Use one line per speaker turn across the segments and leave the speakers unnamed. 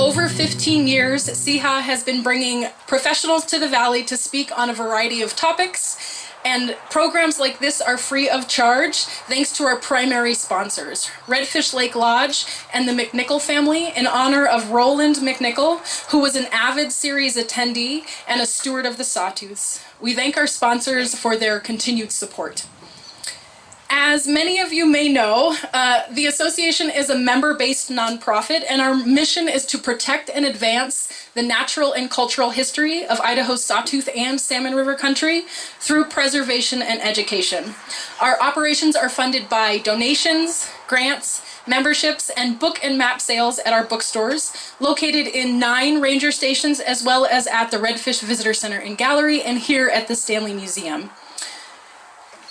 over 15 years, SEHA has been bringing professionals to the Valley to speak on a variety of topics, and programs like this are free of charge thanks to our primary sponsors, Redfish Lake Lodge and the McNichol family, in honor of Roland McNichol, who was an avid series attendee and a steward of the Sawtooths. We thank our sponsors for their continued support. As many of you may know, the association is a member-based nonprofit, and our mission is to protect and advance the natural and cultural history of Idaho's Sawtooth and Salmon River country through preservation and education. Our operations are funded by donations, grants, memberships, and book and map sales at our bookstores, located in 9 ranger stations, as well as at the Redfish Visitor Center and Gallery, and here at the Stanley Museum.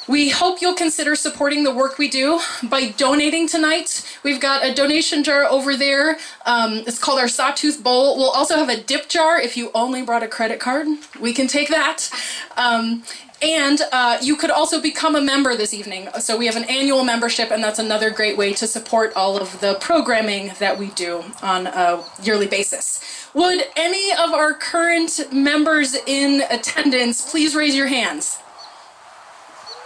We hope you'll consider supporting the work we do by donating tonight. We've got a donation jar over there. It's called our Sawtooth Bowl. We'll also have a dip jar if you only brought a credit card. We can take that. And you could also become a member this evening. So we have an annual membership, and that's another great way to support all of the programming that we do on a yearly basis. Would any of our current members in attendance please raise your hands?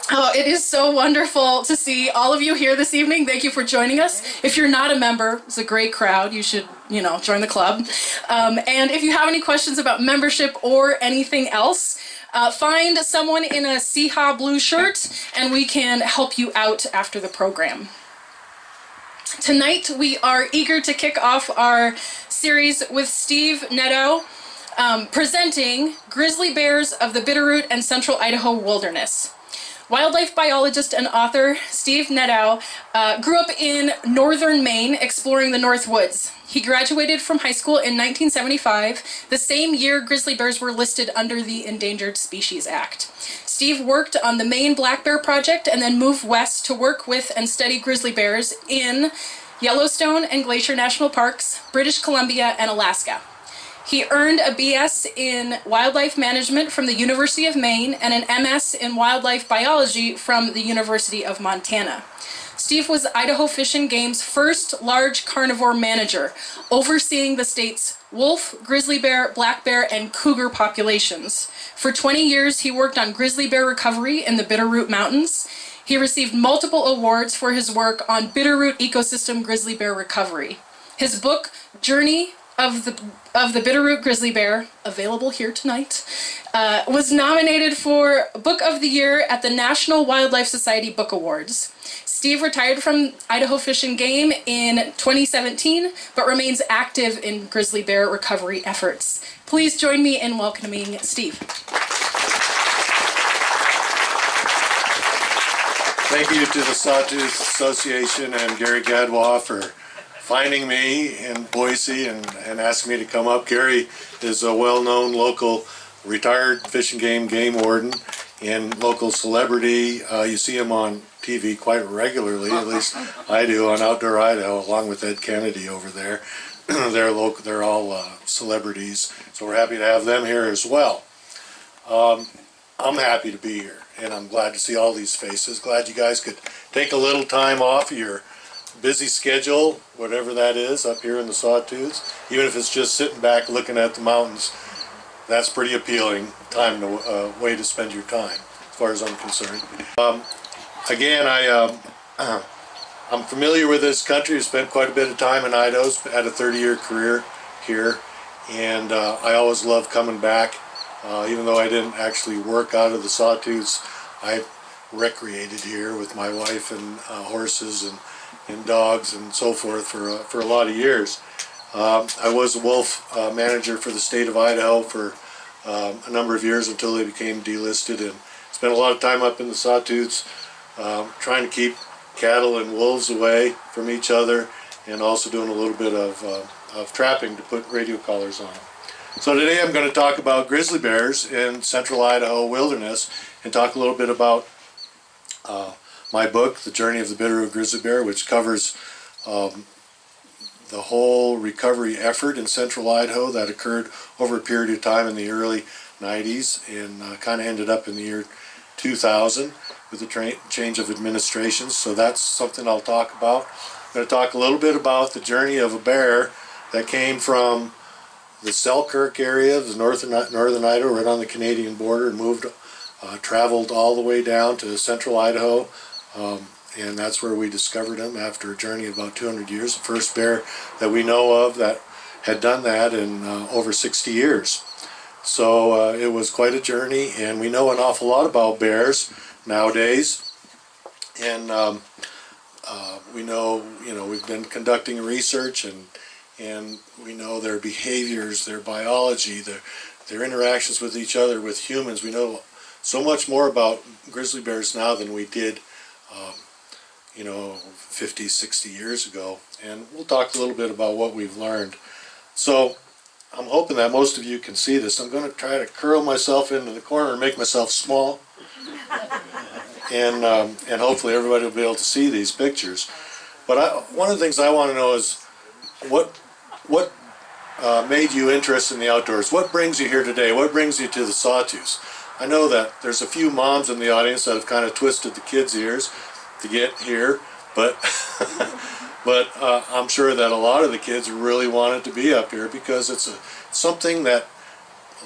Oh, it is so wonderful to see all of you here this evening. Thank you for joining us. If you're not a member, it's a great crowd. You should, join the club. And if you have any questions about membership or anything else, find someone in a SEHA blue shirt and we can help you out after the program. Tonight, we are eager to kick off our series with Steve Nadeau, presenting Grizzly Bears of the Bitterroot and Central Idaho Wilderness. Wildlife biologist and author Steve Nadeau grew up in Northern Maine, exploring the North Woods. He graduated from high school in 1975, the same year grizzly bears were listed under the Endangered Species Act. Steve worked on the Maine Black Bear Project and then moved west to work with and study grizzly bears in Yellowstone and Glacier National Parks, British Columbia, and Alaska. He earned a BS in Wildlife Management from the University of Maine and an MS in Wildlife Biology from the University of Montana. Steve was Idaho Fish and Game's first large carnivore manager, overseeing the state's wolf, grizzly bear, black bear, and cougar populations. For 20 years, he worked on grizzly bear recovery in the Bitterroot Mountains. He received multiple awards for his work on Bitterroot Ecosystem grizzly bear recovery. His book, Journey of the Bitterroot Grizzly Bear, available here tonight, was nominated for Book of the Year at the National Wildlife Society Book Awards. Steve retired from Idaho Fish and Game in 2017, but remains active in grizzly bear recovery efforts. Please join me in welcoming Steve.
Thank you to the Sawtooth Association and Gary Gadwa for finding me in Boise and asking me to come up. Gary is a well-known local retired Fish and game warden and local celebrity. You see him on TV quite regularly, at least I do, on Outdoor Idaho, along with Ed Kennedy over there. They're all celebrities, so we're happy to have them here as well. I'm happy to be here, and I'm glad to see all these faces. Glad you guys could take a little time off of your busy schedule, whatever that is, up here in the Sawtooths. Even if it's just sitting back looking at the mountains, that's pretty appealing way to spend your time, as far as I'm concerned. Again, I'm familiar with this country. I've spent quite a bit of time in Idaho. Had a 30-year career here, and I always love coming back. Even though I didn't actually work out of the Sawtooths, I recreated here with my wife and horses and dogs and so forth for a lot of years. I was a wolf manager for the state of Idaho for a number of years until they became delisted, and spent a lot of time up in the Sawtooths trying to keep cattle and wolves away from each other, and also doing a little bit of trapping to put radio collars on them. So today I'm going to talk about grizzly bears in central Idaho wilderness and talk a little bit about my book, The Journey of the Bitterroot Grizzly Bear, which covers the whole recovery effort in central Idaho that occurred over a period of time in the early 90s and kind of ended up in the year 2000 with the change of administrations. So that's something I'll talk about. I'm going to talk a little bit about the journey of a bear that came from the Selkirk area, the northern Idaho, right on the Canadian border, and moved, traveled all the way down to central Idaho, and that's where we discovered him after a journey of about 200 years. The first bear that we know of that had done that in over 60 years. So it was quite a journey, and we know an awful lot about bears nowadays. And we know, we've been conducting research, and we know their behaviors, their biology, their interactions with each other, with humans. We know so much more about grizzly bears now than we did, 50, 60 years ago. And we'll talk a little bit about what we've learned. So I'm hoping that most of you can see this. I'm going to try to curl myself into the corner and make myself small. And hopefully everybody will be able to see these pictures. But one of the things I want to know is what made you interested in the outdoors? What brings you here today? What brings you to the Sawtooth? I know that there's a few moms in the audience that have kind of twisted the kids' ears to get here, but but I'm sure that a lot of the kids really wanted to be up here because it's something that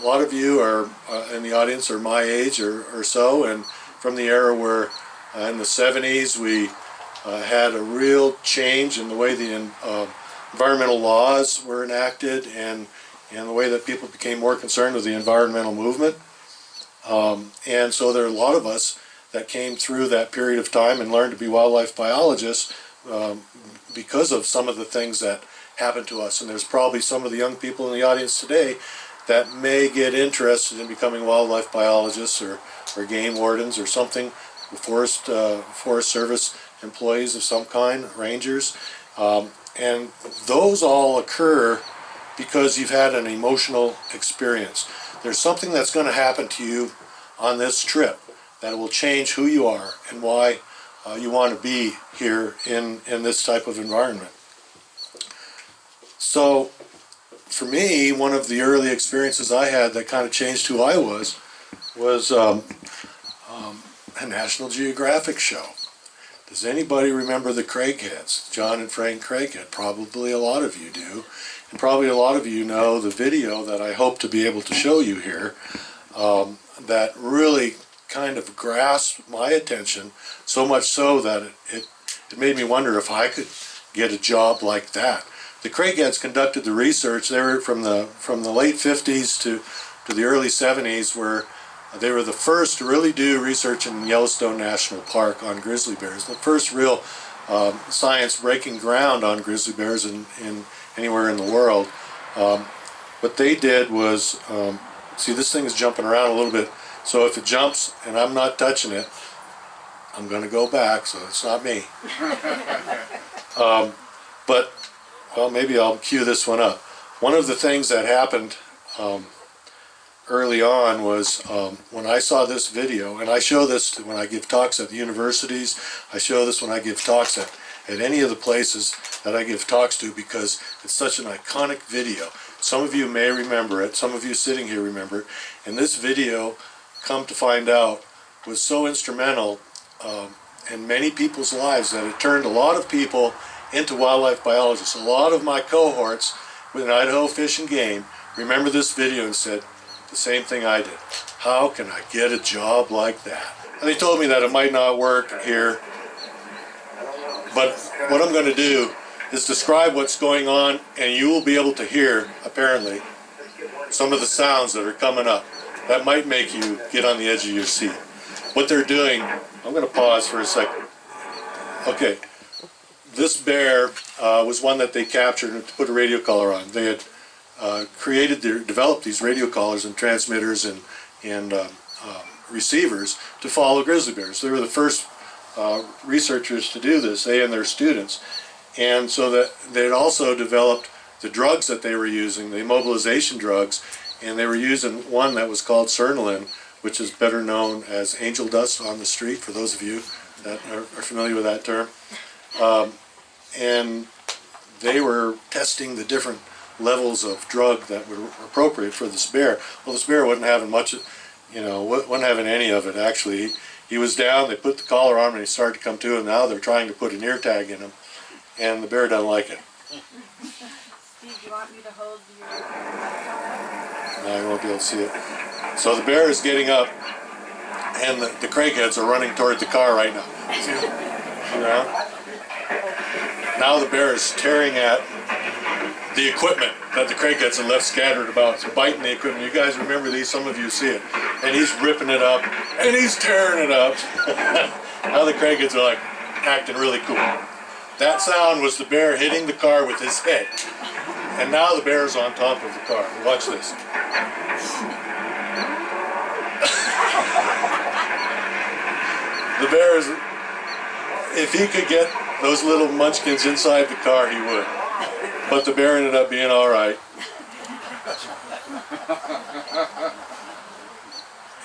a lot of you are in the audience are my age or so, and from the era where in the 70s we had a real change in the way the environmental laws were enacted and the way that people became more concerned with the environmental movement. And so there are a lot of us that came through that period of time and learned to be wildlife biologists because of some of the things that happened to us. And there's probably some of the young people in the audience today that may get interested in becoming wildlife biologists or game wardens or something, Forest Service employees of some kind, rangers. And those all occur because you've had an emotional experience. There's something that's going to happen to you on this trip that will change who you are and why you want to be here in this type of environment. So for me, one of the early experiences I had that kind of changed who I was a National Geographic show. Does anybody remember the Craigheads? John and Frank Craighead? Probably a lot of you do. And probably a lot of you know the video that I hope to be able to show you here that really kind of grasped my attention, so much so that it made me wonder if I could get a job like that. The Craigheads conducted the research. They were from the late 50s to the early 70s, where they were the first to really do research in Yellowstone National Park on grizzly bears. The first real science breaking ground on grizzly bears in anywhere in the world. What they did was, see, this thing is jumping around a little bit, so if it jumps and I'm not touching it, I'm going to go back, so it's not me. But, well, maybe I'll cue this one up. One of the things that happened early on was when I saw this video, and I show this when I give talks at the universities, I show this when I give talks at any of the places that I give talks to, because it's such an iconic video. Some of you may remember it, some of you sitting here remember it, and this video, come to find out, was so instrumental in many people's lives that it turned a lot of people into wildlife biologists. A lot of my cohorts with Idaho Fish and Game remember this video and said the same thing I did. How can I get a job like that? And they told me that it might not work here, but what I'm going to do is describe what's going on, and you will be able to hear, apparently, some of the sounds that are coming up. That might make you get on the edge of your seat. What they're doing, I'm going to pause for a second. Okay, this bear was one that they captured and put a radio collar on. They had developed these radio collars and transmitters and receivers to follow grizzly bears. They were the first researchers to do this, they and their students. And so that they had also developed the drugs that they were using, the immobilization drugs, and they were using one that was called Cernalin, which is better known as angel dust on the street, for those of you that are familiar with that term. And they were testing the different levels of drug that were appropriate for this bear. Well, this bear wasn't having much, wasn't having any of it, actually. He was down, they put the collar on him, and he started to come to, and now they're trying to put an ear tag in him, and the bear doesn't like it.
Steve, do you want want me to hold your
Now you won't be able to see it. So the bear is getting up, and the craigheads are running toward the car right now. See around? Now the bear is tearing at the equipment that the craigheads have left scattered about. It's biting the equipment. You guys remember these, some of you see it. And he's ripping it up, and he's tearing it up. Now the craigheads are like acting really cool. That sound was the bear hitting the car with his head. And now the bear is on top of the car. Watch this. The bear is, if he could get those little munchkins inside the car, he would. But the bear ended up being all right.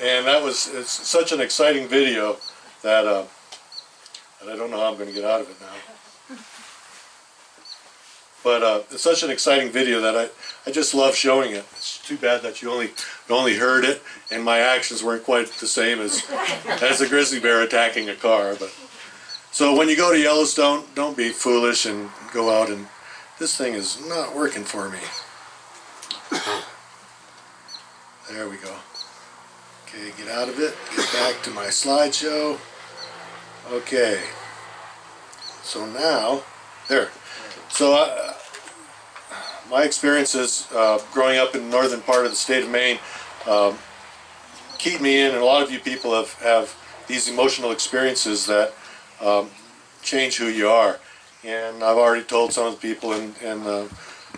And it's such an exciting video that I don't know how I'm going to get out of it now. But it's such an exciting video that I just love showing it. It's too bad that you only heard it, and my actions weren't quite the same as a grizzly bear attacking a car. But so when you go to Yellowstone, don't be foolish and go out and, this thing is not working for me. There we go. Okay, get out of it. Get back to my slideshow. Okay. So now, there. So my experiences growing up in the northern part of the state of Maine keyed me in, and a lot of you people have these emotional experiences that change who you are. And I've already told some of the people you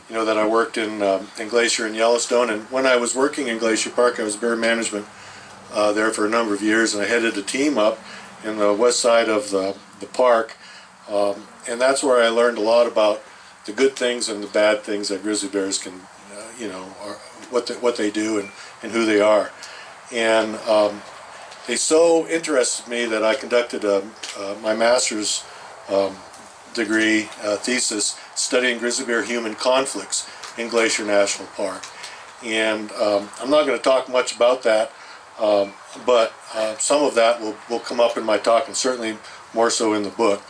know, that I worked in Glacier and Yellowstone. And when I was working in Glacier Park, I was bear management there for a number of years, and I headed a team up in the west side of the park. And that's where I learned a lot about the good things and the bad things that grizzly bears can, you know, what they do and who they are. And they so interested me that I conducted my master's degree thesis studying grizzly bear human conflicts in Glacier National Park. And I'm not going to talk much about that, but some of that will come up in my talk, and certainly more so in the book.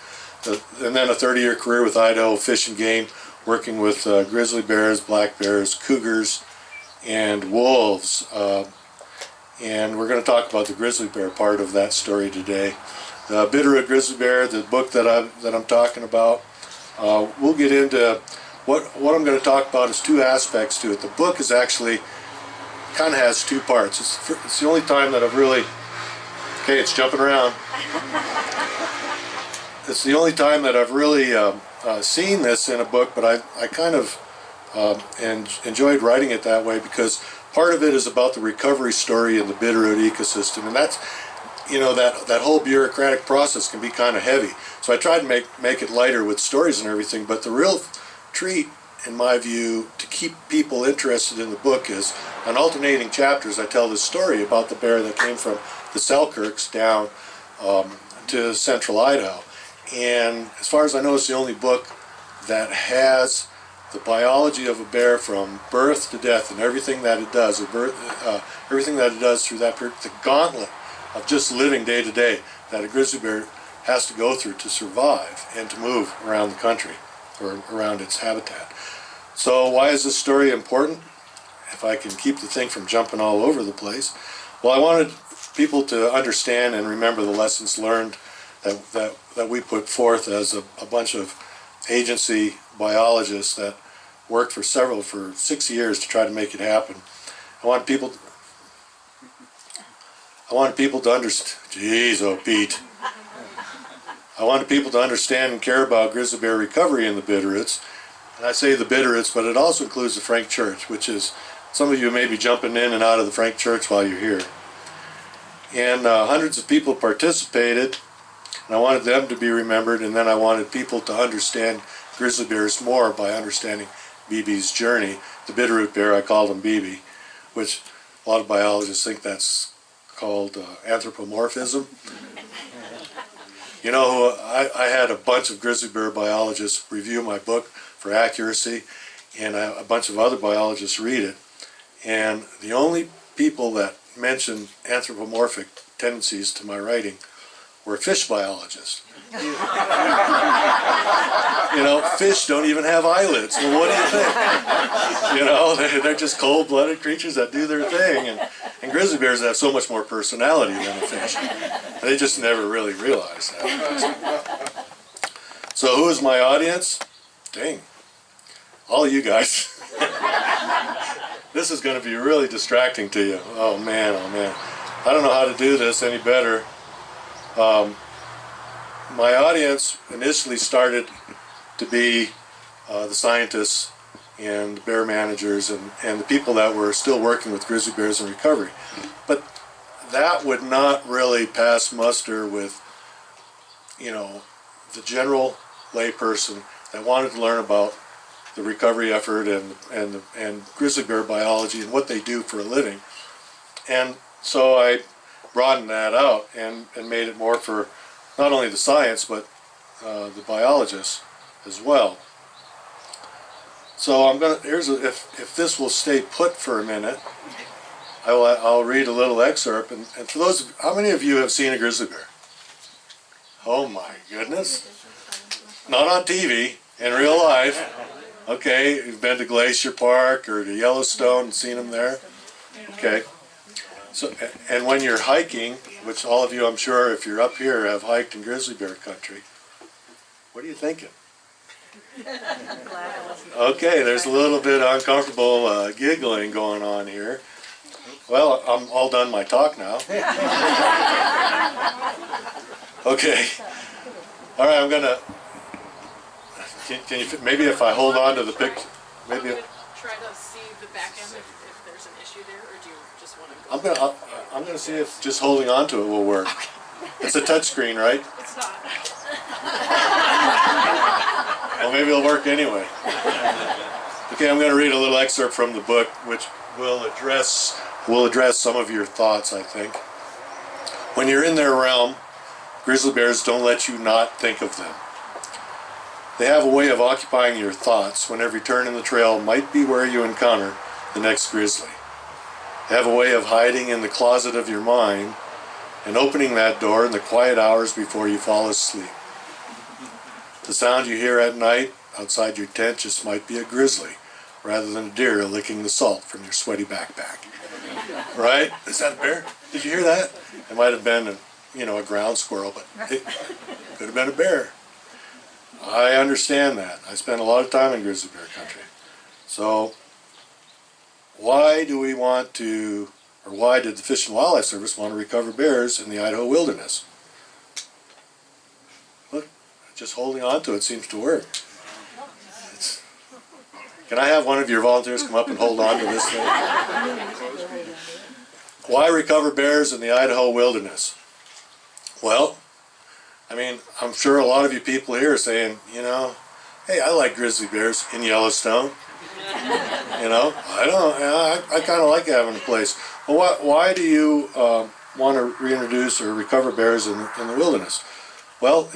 And then a 30-year career with Idaho Fish and Game, working with grizzly bears, black bears, cougars, and wolves. And we're going to talk about the grizzly bear part of that story today. The Bitterroot Grizzly Bear, the book that I'm talking about, we'll get into what I'm going to talk about is two aspects to it. The book is actually kind of has two parts. It's the only time that I've really, okay, it's jumping around. It's the only time that I've really seen this in a book, but I kind of enjoyed writing it that way, because part of it is about the recovery story in the Bitterroot ecosystem, and that's, you know, that whole bureaucratic process can be kind of heavy. So I tried to make it lighter with stories and everything, but the real treat, in my view, to keep people interested in the book is on alternating chapters I tell this story about the bear that came from the Selkirks down to central Idaho. And as far as I know, it's the only book that has the biology of a bear from birth to death and everything that it does, everything that it does through that period, the gauntlet of just living day to day that a grizzly bear has to go through to survive and to move around the country or around its habitat. So why is this story important? If I can keep the thing from jumping all over the place. Well, I wanted people to understand and remember the lessons learned that we put forth as a bunch of agency biologists that worked for 6 years to try to make it happen. I want people to understand. Jeez, oh Pete. I wanted people to understand and care about grizzly bear recovery in the Bitterroots. And I say the Bitterroots, but it also includes the Frank Church, which is, some of you may be jumping in and out of the Frank Church while you're here. And hundreds of people participated, and I wanted them to be remembered, and then I wanted people to understand grizzly bears more by understanding BB's journey. The Bitterroot bear, I called him BB, which a lot of biologists think that's called anthropomorphism. You know, I had a bunch of grizzly bear biologists review my book for accuracy, and a bunch of other biologists read it. And the only people that mentioned anthropomorphic tendencies to my writing were fish biologists. You know, fish don't even have eyelids. Well, what do you think? You know, they're just cold-blooded creatures that do their thing. And grizzly bears have so much more personality than a fish. They just never really realized that. So who is my audience? Dang. All you guys. This is going to be really distracting to you. Oh man, oh man. I don't know how to do this any better. My audience initially started to be the scientists and bear managers and the people that were still working with grizzly bears in recovery. But that would not really pass muster with, you know, the general layperson that wanted to learn about the recovery effort and grizzly bear biology and what they do for a living. And so I broadened that out and made it more for not only the science but the biologists as well. So I'm gonna, if this will stay put for a minute, I'll read a little excerpt. And for those, how many of you have seen a grizzly bear? Oh my goodness! Not on TV, in real life. Okay, you've been to Glacier Park or to Yellowstone and seen them there. Okay. So, and when you're hiking, which all of you, I'm sure, if you're up here, have hiked in grizzly bear country, what are you thinking? Okay, there's a little bit of uncomfortable giggling going on here. Well, I'm all done my talk now. Okay. All right, I'm gonna. Can you maybe if I hold on to the picture, maybe.
Try to see the back end if there's an issue there, or do you just want to go?
I'm gonna see if just holding on to it will work. Okay. It's a touch screen, right?
It's not.
Well, maybe it'll work anyway. Okay, I'm going to read a little excerpt from the book, which will address some of your thoughts, I think. When you're in their realm, grizzly bears don't let you not think of them. They have a way of occupying your thoughts when every turn in the trail might be where you encounter the next grizzly. They have a way of hiding in the closet of your mind and opening that door in the quiet hours before you fall asleep. The sound you hear at night outside your tent just might be a grizzly rather than a deer licking the salt from your sweaty backpack. Right? Is that a bear? Did you hear that? It might have been a ground squirrel, but it could have been a bear. I understand that. I spent a lot of time in grizzly bear country. So why do we want to, or why did the Fish and Wildlife Service want to recover bears in the Idaho wilderness? Look, just holding on to it seems to work. Can I have one of your volunteers come up and hold on to this thing? Why recover bears in the Idaho wilderness? Well, I mean, I'm sure a lot of you people here are saying, hey, I like grizzly bears in Yellowstone. I kind of like having a place. Well, why do you want to reintroduce or recover bears in the wilderness? Well,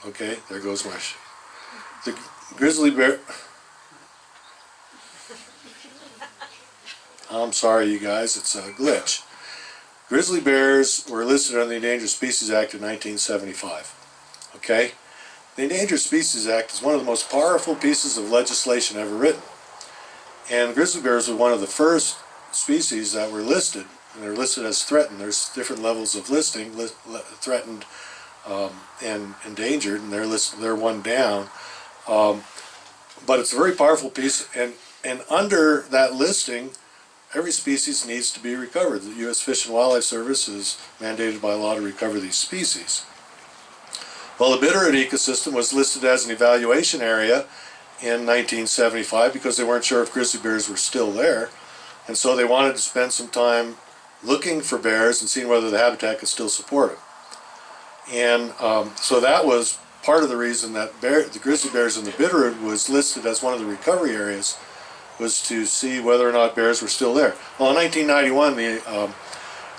okay, there goes my the grizzly bear. I'm sorry, you guys, it's a glitch. Grizzly bears were listed on the Endangered Species Act in 1975. Okay? The Endangered Species Act is one of the most powerful pieces of legislation ever written. And grizzly bears were one of the first species that were listed, and they're listed as threatened. There's different levels of listing, threatened and endangered, and they're one down. But it's a very powerful piece, and under that listing, every species needs to be recovered. The U.S. Fish and Wildlife Service is mandated by law to recover these species. Well, the Bitterroot Ecosystem was listed as an evaluation area in 1975 because they weren't sure if grizzly bears were still there. And so they wanted to spend some time looking for bears and seeing whether the habitat could still support them. And so that was part of the reason that the grizzly bears in the Bitterroot was listed as one of the recovery areas, was to see whether or not bears were still there. Well, in 1991, the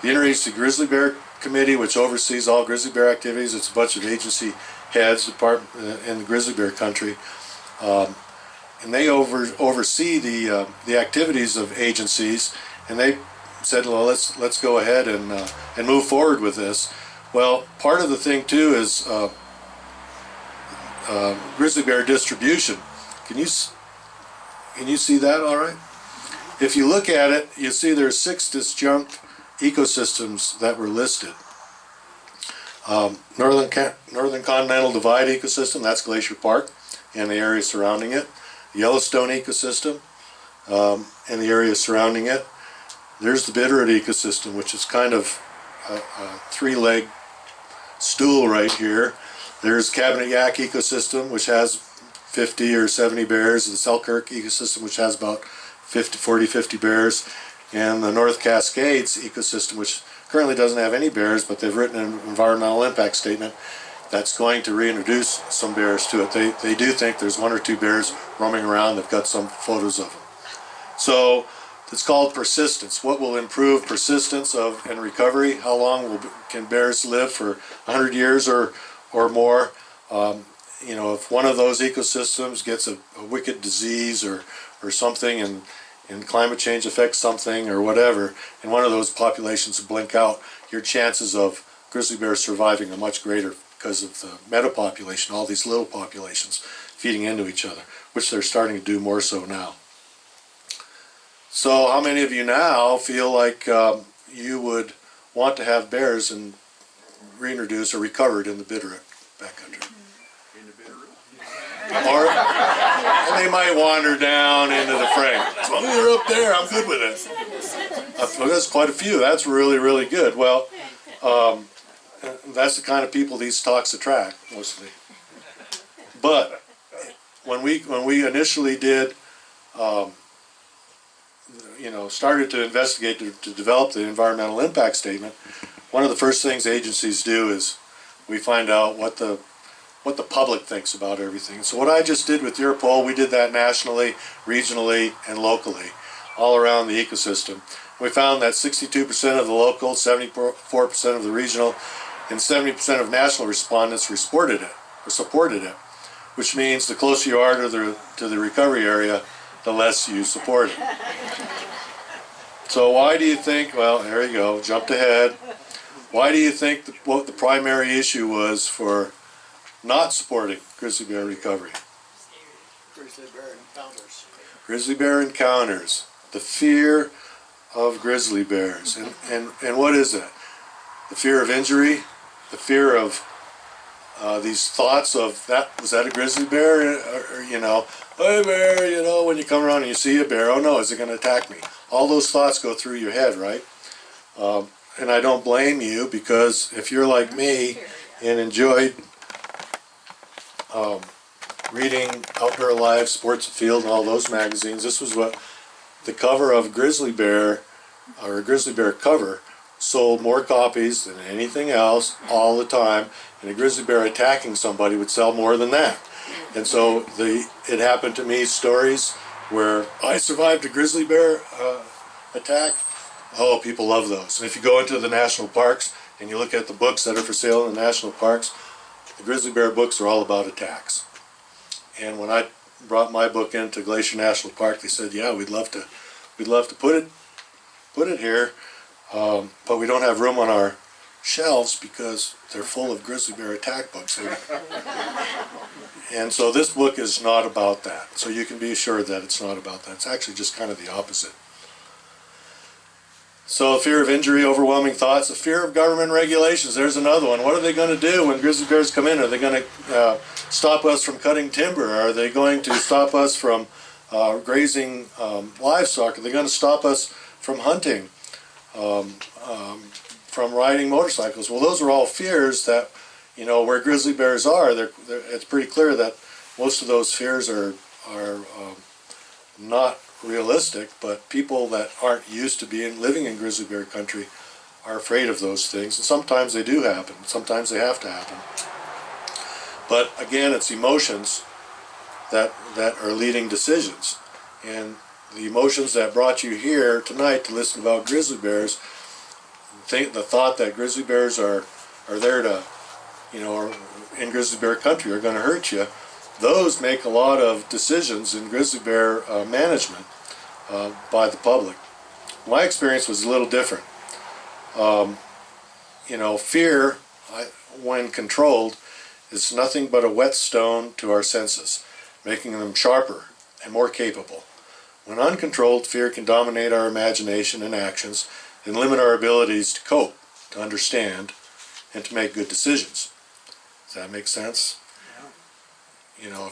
Interagency Grizzly Bear Committee, which oversees all grizzly bear activities, it's a bunch of agency heads in the grizzly bear country, and they oversee the activities of agencies, and they said, well, let's go ahead and move forward with this. Well, part of the thing too is grizzly bear distribution. Can you see that all right? If you look at it, you see there's 6 disjunct ecosystems that were listed. Northern Continental Divide ecosystem, that's Glacier Park and the area surrounding it. Yellowstone ecosystem and the area surrounding it. There's the Bitterroot ecosystem, which is kind of a 3-leg stool right here. There's Cabinet Yaak ecosystem, which has 50 or 70 bears. The Selkirk ecosystem, which has about 40, 50 bears. And the North Cascades ecosystem, which currently doesn't have any bears, but they've written an environmental impact statement that's going to reintroduce some bears to it. They do think there's 1 or 2 bears roaming around. They've got some photos of them. So it's called persistence. What will improve persistence and recovery? How long can bears live for 100 years or more? You know, if one of those ecosystems gets a wicked disease or something, and climate change affects something or whatever, and one of those populations blink out, your chances of grizzly bears surviving are much greater because of the metapopulation, all these little populations feeding into each other, which they're starting to do more so now. So how many of you now feel like you would want to have bears and reintroduced or recovered in the Bitterroot backcountry? In the Bitterroot? And they might wander down into the frame. As long as they're up there, I'm good with it. Well, that's quite a few. That's really, really good. Well, that's the kind of people these talks attract, mostly. But when we initially did, started to investigate to develop the environmental impact statement, one of the first things agencies do is we find out what the public thinks about everything. So what I just did with your poll, we did that nationally, regionally, and locally, all around the ecosystem. We found that 62% of the local, 74% of the regional, and 70% of national respondents supported it, which means the closer you are to the recovery area, the less you support it. So why do you think, well, there you go, jumped ahead. Why do you think what the primary issue was for not supporting grizzly bear recovery?
Grizzly bear encounters.
Grizzly bear encounters. The fear of grizzly bears. And what is that? The fear of injury? The fear of these thoughts of, was that a grizzly bear? Or, hey bear, when you come around and you see a bear, oh no, is it going to attack me? All those thoughts go through your head, right? And I don't blame you, because if you're like me and enjoyed reading Outdoor Life, Sports Field, and all those magazines, this was what the cover of Grizzly Bear, or a Grizzly Bear cover, sold more copies than anything else all the time, and a grizzly bear attacking somebody would sell more than that. And so it happened to me, stories where I survived a grizzly bear attack. Oh, people love those. And if you go into the national parks and you look at the books that are for sale in the national parks, the grizzly bear books are all about attacks. And when I brought my book into Glacier National Park, they said, yeah, we'd love to put it here, but we don't have room on our shelves because they're full of grizzly bear attack books. And so this book is not about that. So you can be assured that it's not about that. It's actually just kind of the opposite. So fear of injury, overwhelming thoughts, the fear of government regulations. There's another one. What are they going to do when grizzly bears come in? Are they going to stop us from cutting timber? Are they going to stop us from grazing livestock? Are they going to stop us from hunting? From riding motorcycles? Well, those are all fears that, where grizzly bears are, it's pretty clear that most of those fears are not realistic, but people that aren't used to living in grizzly bear country are afraid of those things, and sometimes they do happen, sometimes they have to happen. But again, it's emotions that are leading decisions, and the emotions that brought you here tonight to listen about grizzly bears, the thought that grizzly bears are there to, or in grizzly bear country are going to hurt you, those make a lot of decisions in grizzly bear management by the public. My experience was a little different. Fear when controlled, is nothing but a whetstone to our senses, making them sharper and more capable. When uncontrolled, fear can dominate our imagination and actions and limit our abilities to cope, to understand, and to make good decisions. Does that make sense? Yeah. You know,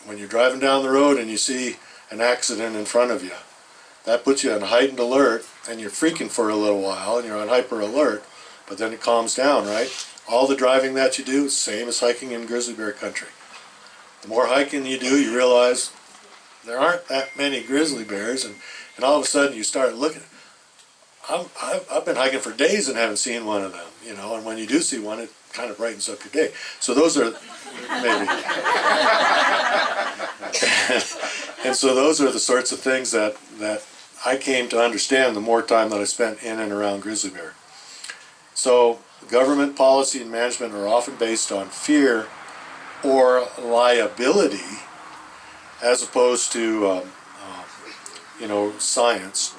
when you're driving down the road and you see an accident in front of you, that puts you on heightened alert, and you're freaking for a little while, and you're on hyper alert, but then it calms down, right? All the driving that you do is the same as hiking in grizzly bear country. The more hiking you do, you realize there aren't that many grizzly bears, and all of a sudden you start looking. I've been hiking for days and haven't seen one of them, you know, and when you do see one, it kind of brightens up your day. So those are, maybe. And so those are the sorts of things that I came to understand the more time that I spent in and around grizzly bear. So government policy and management are often based on fear or liability as opposed to you know, science,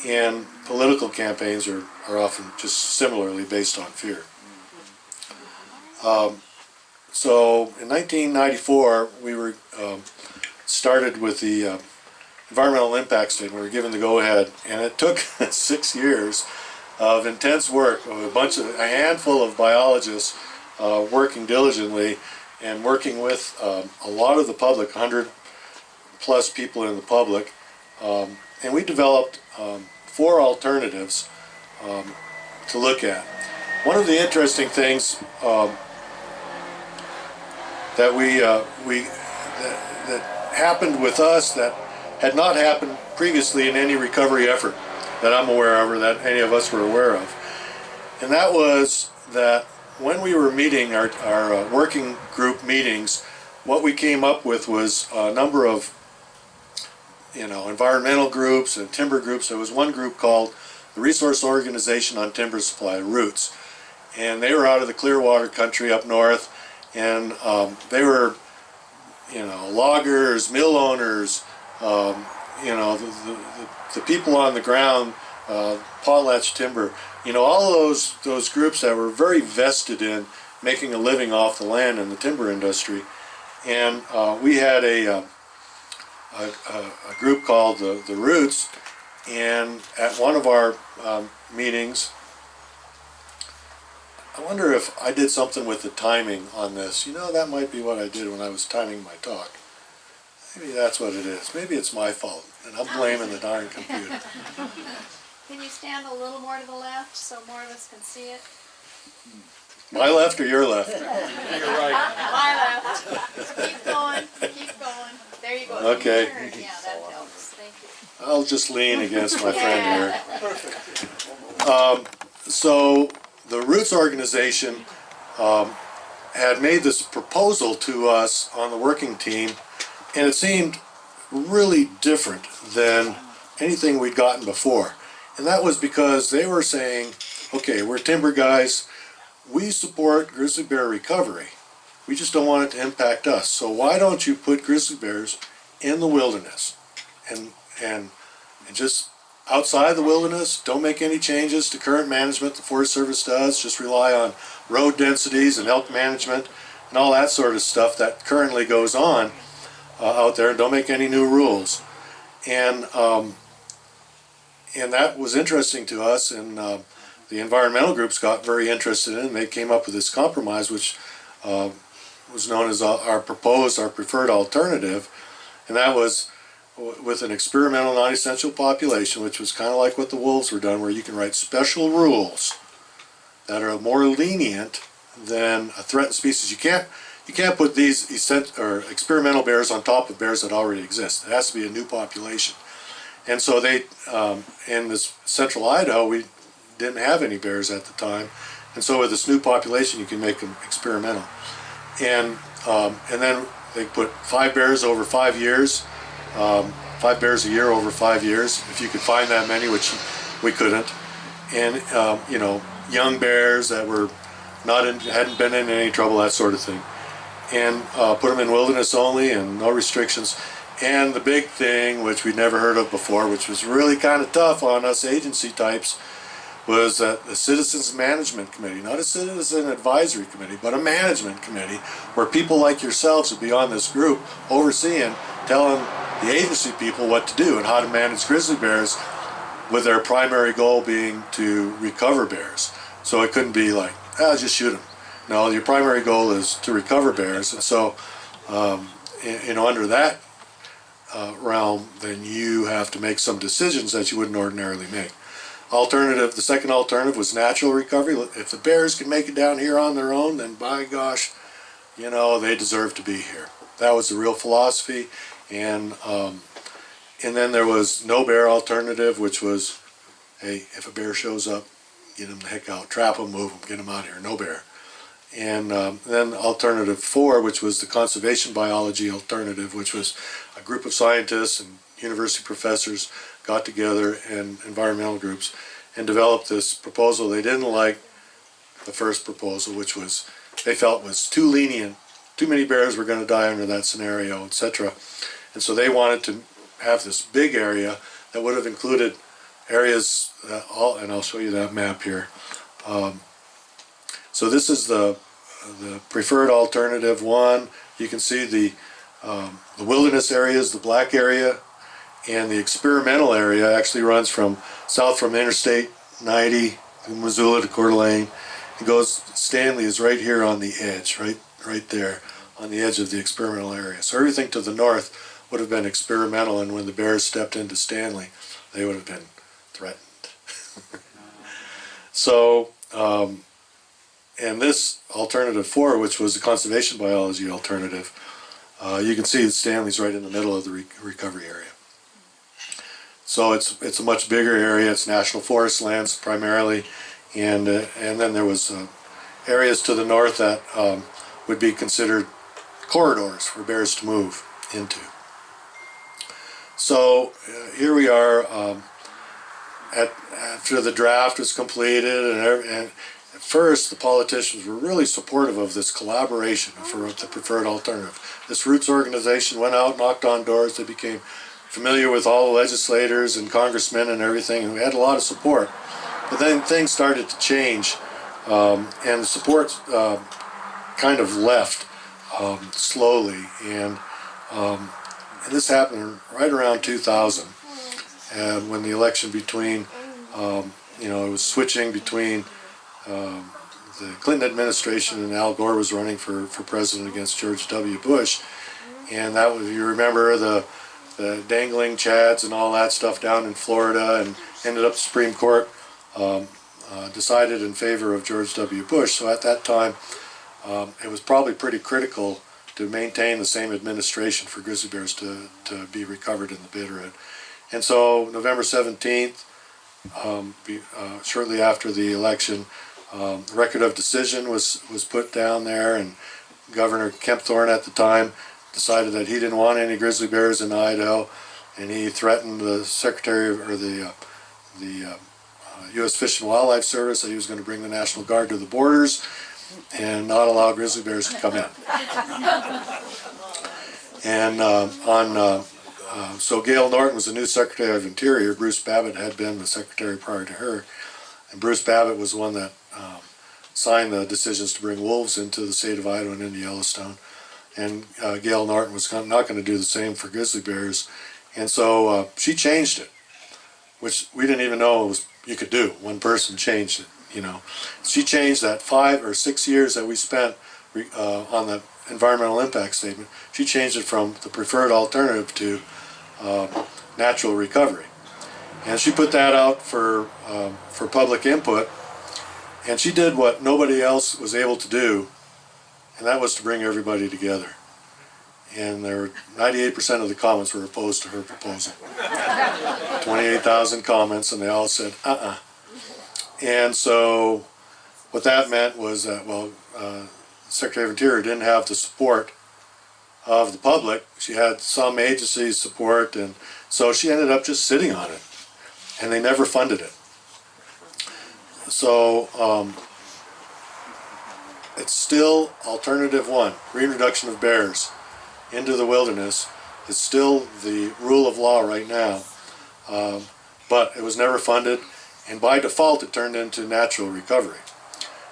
and political campaigns are often just similarly based on fear. So in 1994 we were started with the environmental impact statement. We were given the go-ahead, and it took 6 years of intense work of a handful of biologists working diligently and working with a lot of the public, 100 plus people in the public, and we developed 4 alternatives to look at. One of the interesting things that that happened with us that had not happened previously in any recovery effort that I'm aware of or that any of us were aware of, and that was that when we were meeting our working group meetings, what we came up with was a number of, you know, environmental groups and timber groups. There was one group called the Resource Organization on Timber Supply, Roots, and they were out of the Clearwater country up north, and they were, you know, loggers, mill owners, you know, the people on the ground, potlatch timber, you know, all of those groups that were very vested in making a living off the land in the timber industry. And we had a group called the Roots, and at one of our meetings, I wonder if I did something with the timing on this. You know, that might be what I did when I was timing my talk. Maybe that's what it is. Maybe it's my fault, and I'm blaming the darn computer.
Can you stand a little more to the left so more of us can see it?
My left or your left?
You're right.
My left. Keep going, keep going. There you go.
Okay.
Turn. Yeah, that helps. Thank you.
I'll just lean against my friend here.
Perfect.
So the Roots organization had made this proposal to us on the working team, and it seemed really different than anything we'd gotten before. And that was because they were saying, okay, we're timber guys, we support grizzly bear recovery, we just don't want it to impact us, so why don't you put grizzly bears in the wilderness and just outside the wilderness, don't make any changes to current management the Forest Service does, just rely on road densities and elk management and all that sort of stuff that currently goes on out there, and don't make any new rules. And that was interesting to us, and the environmental groups got very interested in it, and they came up with this compromise, which was known as our preferred alternative, and that was with an experimental non-essential population, which was kind of like what the wolves were done, where you can write special rules that are more lenient than a threatened species. You can't put these experimental bears on top of bears that already exist. It has to be a new population. And so they, in this central Idaho, we didn't have any bears at the time, and so with this new population, you can make them experimental. And then they put 5 bears over 5 years, 5 bears a year over 5 years, if you could find that many, which we couldn't. And you know, young bears that were hadn't been in any trouble, that sort of thing. And put them in wilderness only and no restrictions. And the big thing, which we'd never heard of before, which was really kind of tough on us agency types, was that the Citizens Management Committee, not a Citizen Advisory Committee, but a management committee, where people like yourselves would be on this group overseeing, telling the agency people what to do and how to manage grizzly bears, with their primary goal being to recover bears. So it couldn't be like, just shoot them. No, your primary goal is to recover bears. And so, under that realm, then you have to make some decisions that you wouldn't ordinarily make. The second alternative was natural recovery. If the bears can make it down here on their own, then by gosh, they deserve to be here. That was the real philosophy. And then there was no bear alternative, which was, hey, if a bear shows up, get him the heck out, trap him, move him, get him out of here, no bear. And then alternative 4, which was the conservation biology alternative, which was a group of scientists and university professors got together and environmental groups and developed this proposal. They didn't like the first proposal, which was they felt was too lenient. Too many bears were going to die under that scenario, etc. And so they wanted to have this big area that would have included areas, and I'll show you that map here. So this is the preferred alternative 1. You can see the wilderness areas, the black area, and the experimental area actually runs south from Interstate 90 in Missoula to Coeur d'Alene. It goes, Stanley is right here on the edge, right there on the edge of the experimental area. So everything to the north would have been experimental, and when the bears stepped into Stanley, they would have been threatened. So, and this alternative 4, which was the conservation biology alternative, you can see that Stanley's right in the middle of the recovery area. So it's a much bigger area. It's national forest lands primarily, and then there was areas to the north that would be considered corridors for bears to move into. So here we are after the draft was completed, and at first the politicians were really supportive of this collaboration for the preferred alternative. This roots organization went out, knocked on doors. They became familiar with all the legislators and congressmen and everything, and we had a lot of support. But then things started to change, and the support kind of left slowly, and this happened right around 2000, and when the election between, it was switching between the Clinton administration and Al Gore was running for president against George W. Bush, and that was, you remember the dangling chads and all that stuff down in Florida, and ended up the Supreme Court decided in favor of George W. Bush. So at that time, it was probably pretty critical to maintain the same administration for grizzly bears to be recovered in the Bitterroot. And so November 17th, shortly after the election, record of decision was put down there, and Governor Kempthorne at the time decided that he didn't want any grizzly bears in Idaho, and he threatened the Secretary or the U.S. Fish and Wildlife Service that he was going to bring the National Guard to the borders and not allow grizzly bears to come in. And so Gail Norton was the new Secretary of Interior. Bruce Babbitt had been the Secretary prior to her, and Bruce Babbitt was the one that signed the decisions to bring wolves into the state of Idaho and into Yellowstone. And Gail Norton was not going to do the same for grizzly bears, and so she changed it, which we didn't even know you could do. One person changed it, She changed that 5 or 6 years that we spent on the environmental impact statement. She changed it from the preferred alternative to natural recovery, and she put that out for public input. And she did what nobody else was able to do, and that was to bring everybody together. And there were 98% of the comments were opposed to her proposal. 28,000 comments, and they all said, And so what that meant was that, Secretary of Interior didn't have the support of the public. She had some agency support, and so she ended up just sitting on it, and they never funded it. So it's still alternative 1, reintroduction of bears into the wilderness. It's still the rule of law right now, but it was never funded, And by default, it turned into natural recovery.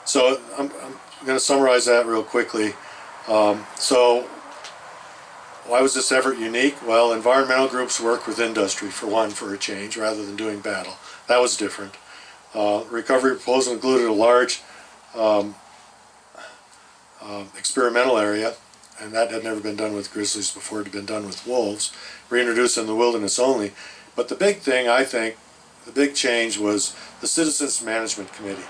So I'm going to summarize that real quickly. So why was this effort unique? Well, environmental groups work with industry, for one, for a change, rather than doing battle. That was different. Recovery proposal included a large experimental area, and that had never been done with grizzlies before. It had been done with wolves, reintroduced in the wilderness only. But the big thing, I think, the big change was the Citizens Management Committee,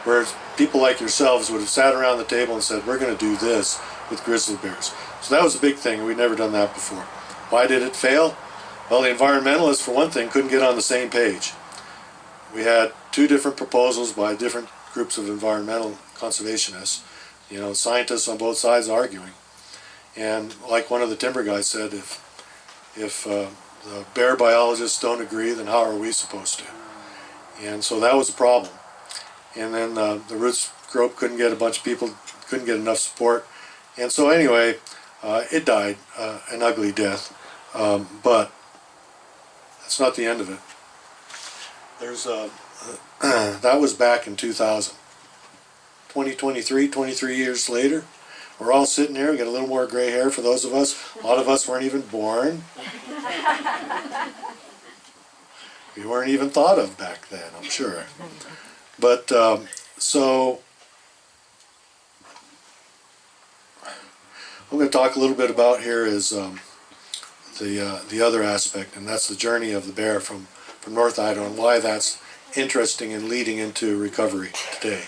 where people like yourselves would have sat around the table and said, we're going to do this with grizzly bears. So that was a big thing. We'd never done that before. Why did it fail? Well, the environmentalists, for one thing, couldn't get on the same page. We had two different proposals by different groups of environmental conservationists, you know, scientists on both sides arguing. And like one of the timber guys said, if the bear biologists don't agree, then how are we supposed to? And so that was a problem. And then the roots group couldn't get a bunch of people, couldn't get enough support. And so anyway, it died an ugly death. But that's not the end of it. There's that was back in 2000. 2023, 23 years later, we're all sitting here. We got a little more gray hair for those of us. A lot of us weren't even born. We weren't even thought of back then, I'm sure. But so what I'm going to talk a little bit about here is the other aspect, and that's the journey of the bear from North Idaho and why that's interesting and leading into recovery today.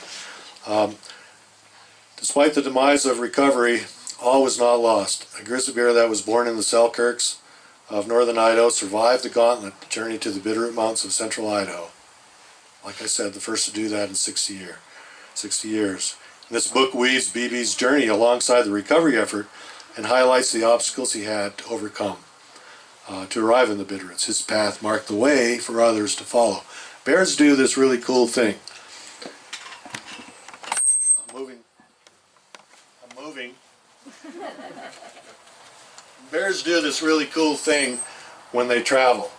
Despite the demise of recovery, all was not lost. A grizzly bear that was born in the Selkirks of northern Idaho survived the gauntlet journey to the Bitterroot Mountains of central Idaho. Like I said, the first to do that in 60 years. And this book weaves BB's journey alongside the recovery effort and highlights the obstacles he had to overcome to arrive in the Bitterroots. His path marked the way for others to follow. Bears do this really cool thing. I'm moving. Bears do this really cool thing when they travel.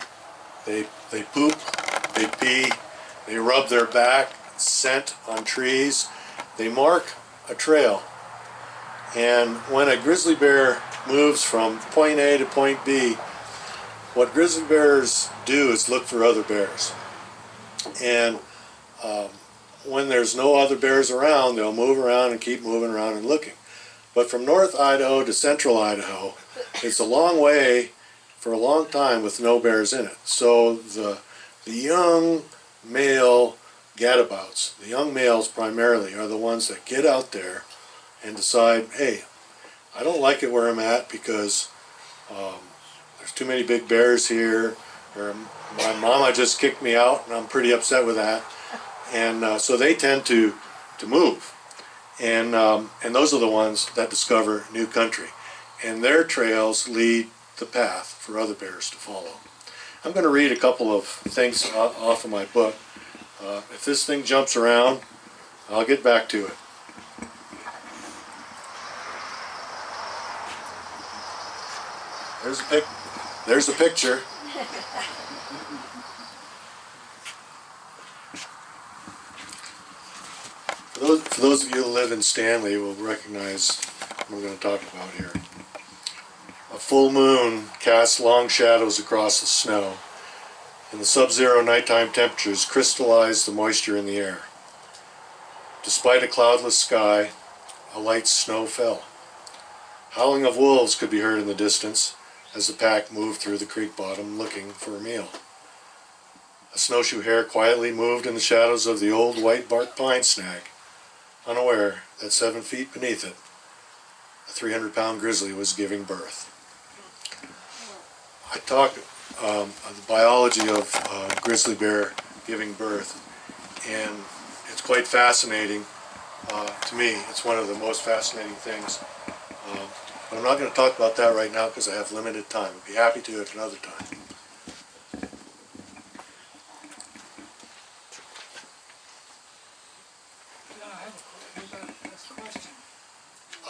They poop, they pee, they rub their back, scent on trees. They mark a trail. And when a grizzly bear moves from point A to point B, what grizzly bears do is look for other bears. And when there's no other bears around, they'll move around and keep moving around and looking. But from North Idaho to central Idaho, it's a long way for a long time with no bears in it. So the young male gadabouts, the young males primarily, are the ones that get out there and decide, hey, I don't like it where I'm at because there's too many big bears here, or my mama just kicked me out and I'm pretty upset with that. And so they tend to move. And those are the ones that discover new country. And their trails lead the path for other bears to follow. I'm going to read a couple of things off of my book. If this thing jumps around, I'll get back to it. There's a picture. For those of you who live in Stanley will recognize what I'm going to talk about here. A full moon casts long shadows across the snow, and the sub-zero nighttime temperatures crystallize the moisture in the air. Despite a cloudless sky, a light snow fell. Howling of wolves could be heard in the distance as the pack moved through the creek bottom looking for a meal. A snowshoe hare quietly moved in the shadows of the old white bark pine snag, unaware that 7 feet beneath it, a 300-pound grizzly was giving birth. I talk the biology of grizzly bear giving birth, and it's quite fascinating to me. It's one of the most fascinating things. But I'm not going to talk about that right now because I have limited time. I'd be happy to at another time.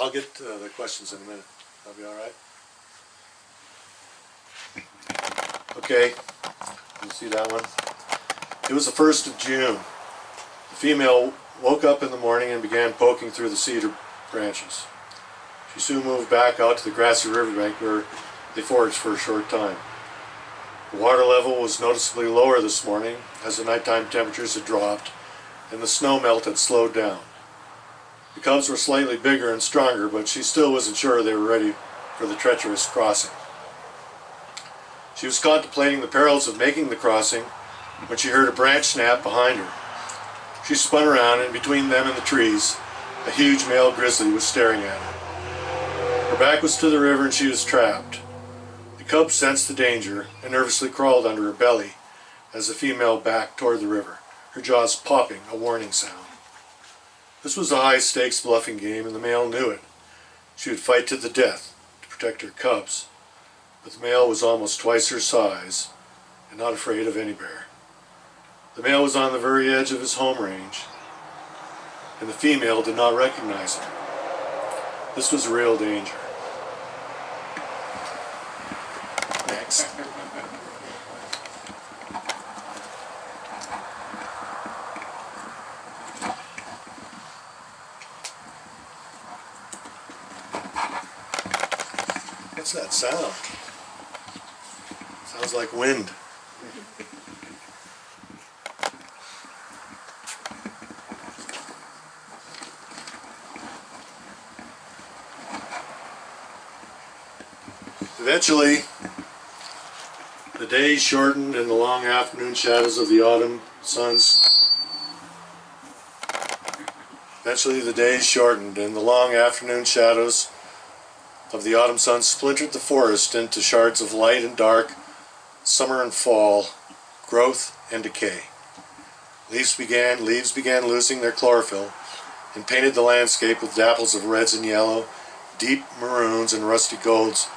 I'll get to the questions in a minute. That'll be all right. Okay, you see that one? It was the 1st of June. The female woke up in the morning and began poking through the cedar branches. She soon moved back out to the grassy riverbank where they foraged for a short time. The water level was noticeably lower this morning as the nighttime temperatures had dropped and the snow melt had slowed down. The cubs were slightly bigger and stronger, but she still wasn't sure they were ready for the treacherous crossing. She was contemplating the perils of making the crossing when she heard a branch snap behind her. She spun around, and between them and the trees, a huge male grizzly was staring at her. Her back was to the river and she was trapped. The cub sensed the danger and nervously crawled under her belly as the female backed toward the river, her jaws popping a warning sound. This was a high-stakes bluffing game, and the male knew it. She would fight to the death to protect her cubs, but the male was almost twice her size and not afraid of any bear. The male was on the very edge of his home range, and the female did not recognize him. This was real danger. Next. What's that sound? Sounds like wind. Eventually, the days shortened and the long afternoon shadows of the autumn suns. Eventually, the days shortened and the long afternoon shadows of the autumn sun splintered the forest into shards of light and dark, summer and fall, growth and decay. Leaves began losing their chlorophyll and painted the landscape with dapples of reds and yellow, deep maroons and rusty golds,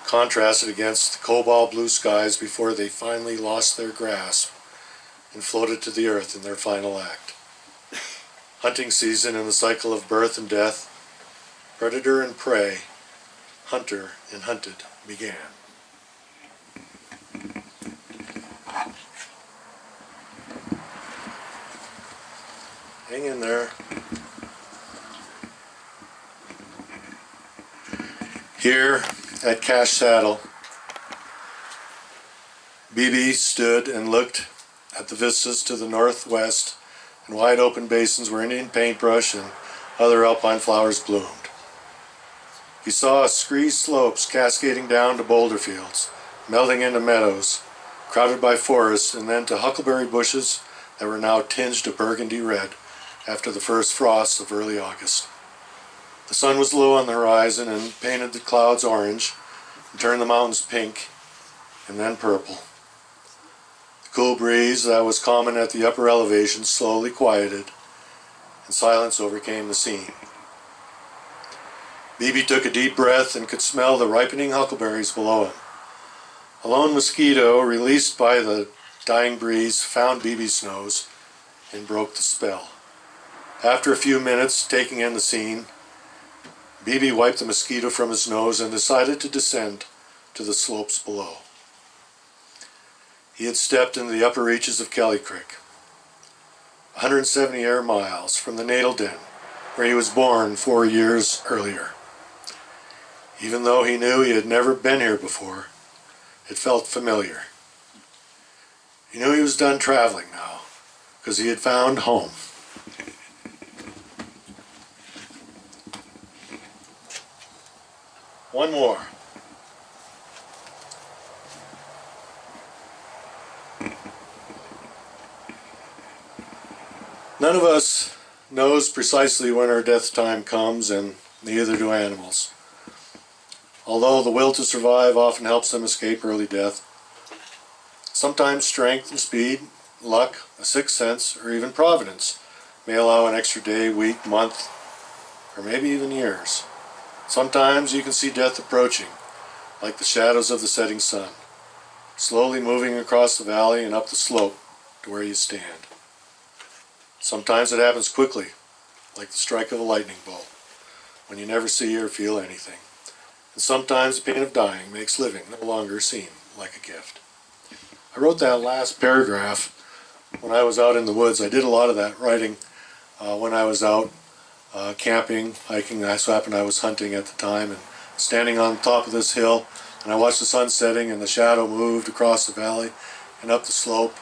contrasted against the cobalt blue skies before they finally lost their grasp and floated to the earth in their final act. Hunting season and the cycle of birth and death, predator and prey, hunter and hunted began. Hang in there. Here at Cache Saddle, BB stood and looked at the vistas to the northwest and wide open basins where Indian paintbrush and other alpine flowers bloomed. He saw scree slopes cascading down to boulder fields, melting into meadows, crowded by forests, and then to huckleberry bushes that were now tinged a burgundy red after the first frosts of early August. The sun was low on the horizon and painted the clouds orange and turned the mountains pink and then purple. The cool breeze that was common at the upper elevations slowly quieted and silence overcame the scene. BB took a deep breath and could smell the ripening huckleberries below him. A lone mosquito, released by the dying breeze, found BB's nose and broke the spell. After a few minutes taking in the scene, BB wiped the mosquito from his nose and decided to descend to the slopes below. He had stepped into the upper reaches of Kelly Creek, 170 air miles from the natal den where he was born 4 years earlier. Even though he knew he had never been here before, it felt familiar. He knew he was done traveling now, because he had found home. One more. None of us knows precisely when our death time comes, and neither do animals. Although the will to survive often helps them escape early death, sometimes strength and speed, luck, a sixth sense, or even providence may allow an extra day, week, month, or maybe even years. Sometimes you can see death approaching, like the shadows of the setting sun, slowly moving across the valley and up the slope to where you stand. Sometimes it happens quickly, like the strike of a lightning bolt, when you never see or feel anything. And sometimes the pain of dying makes living no longer seem like a gift. I wrote that last paragraph when I was out in the woods. I did a lot of that writing when I was out camping, hiking. I so happened I was hunting at the time, and standing on top of this hill, and I watched the sun setting, and the shadow moved across the valley and up the slope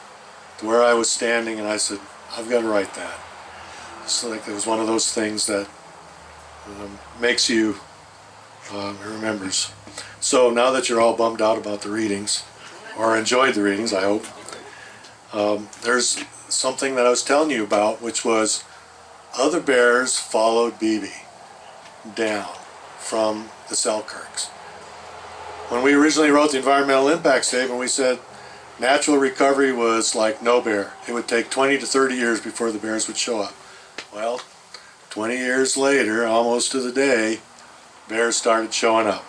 to where I was standing, and I said, I've got to write that. It's like it was one of those things that makes you remembers. So now that you're all bummed out about the readings, or enjoyed the readings, I hope, there's something that I was telling you about, which was other bears followed BB down from the Selkirks. When we originally wrote the environmental impact statement, we said natural recovery was like no bear. It would take 20 to 30 years before the bears would show up. Well, 20 years later, almost to the day, bears started showing up.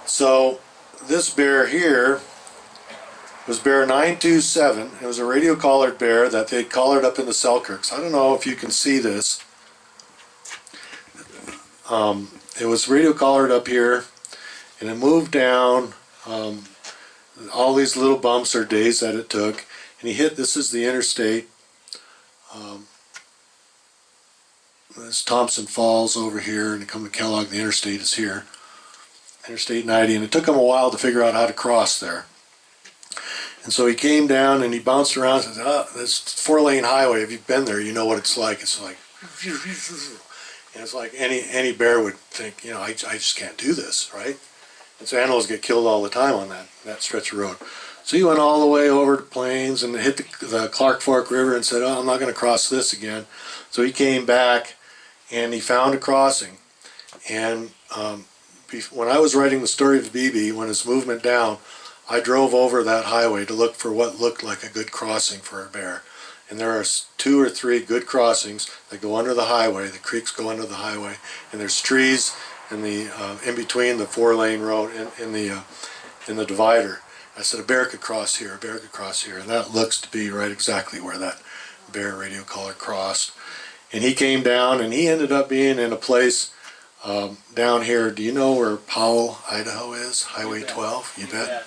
So this bear here was bear 927. It was a radio collared bear that they'd collared up in the Selkirks. I don't know if you can see this. It was radio collared up here, and it moved down all these little bumps or days that it took, and he hit, this is the interstate. There's Thompson Falls over here, and you come to Kellogg, the interstate is here. Interstate 90, and it took him a while to figure out how to cross there. And so he came down and he bounced around and said, oh, this 4-lane highway, if you've been there, you know what it's like. It's like, and it's like any bear would think, you know, I just can't do this, right? And so animals get killed all the time on that stretch of road. So he went all the way over to Plains and hit the Clark Fork River and said, oh, I'm not going to cross this again. So he came back and he found a crossing. And when I was writing the story of BB, when his movement down, I drove over that highway to look for what looked like a good crossing for a bear. And there are 2 or 3 good crossings that go under the highway. The creeks go under the highway, and there's trees in the in between the 4-lane road in the divider. I said a bear could cross here, a bear could cross here, and that looks to be right exactly where that bear radio collar crossed. And he came down, and he ended up being in a place down here. Do you know where Powell, Idaho is? Highway 12. You bet.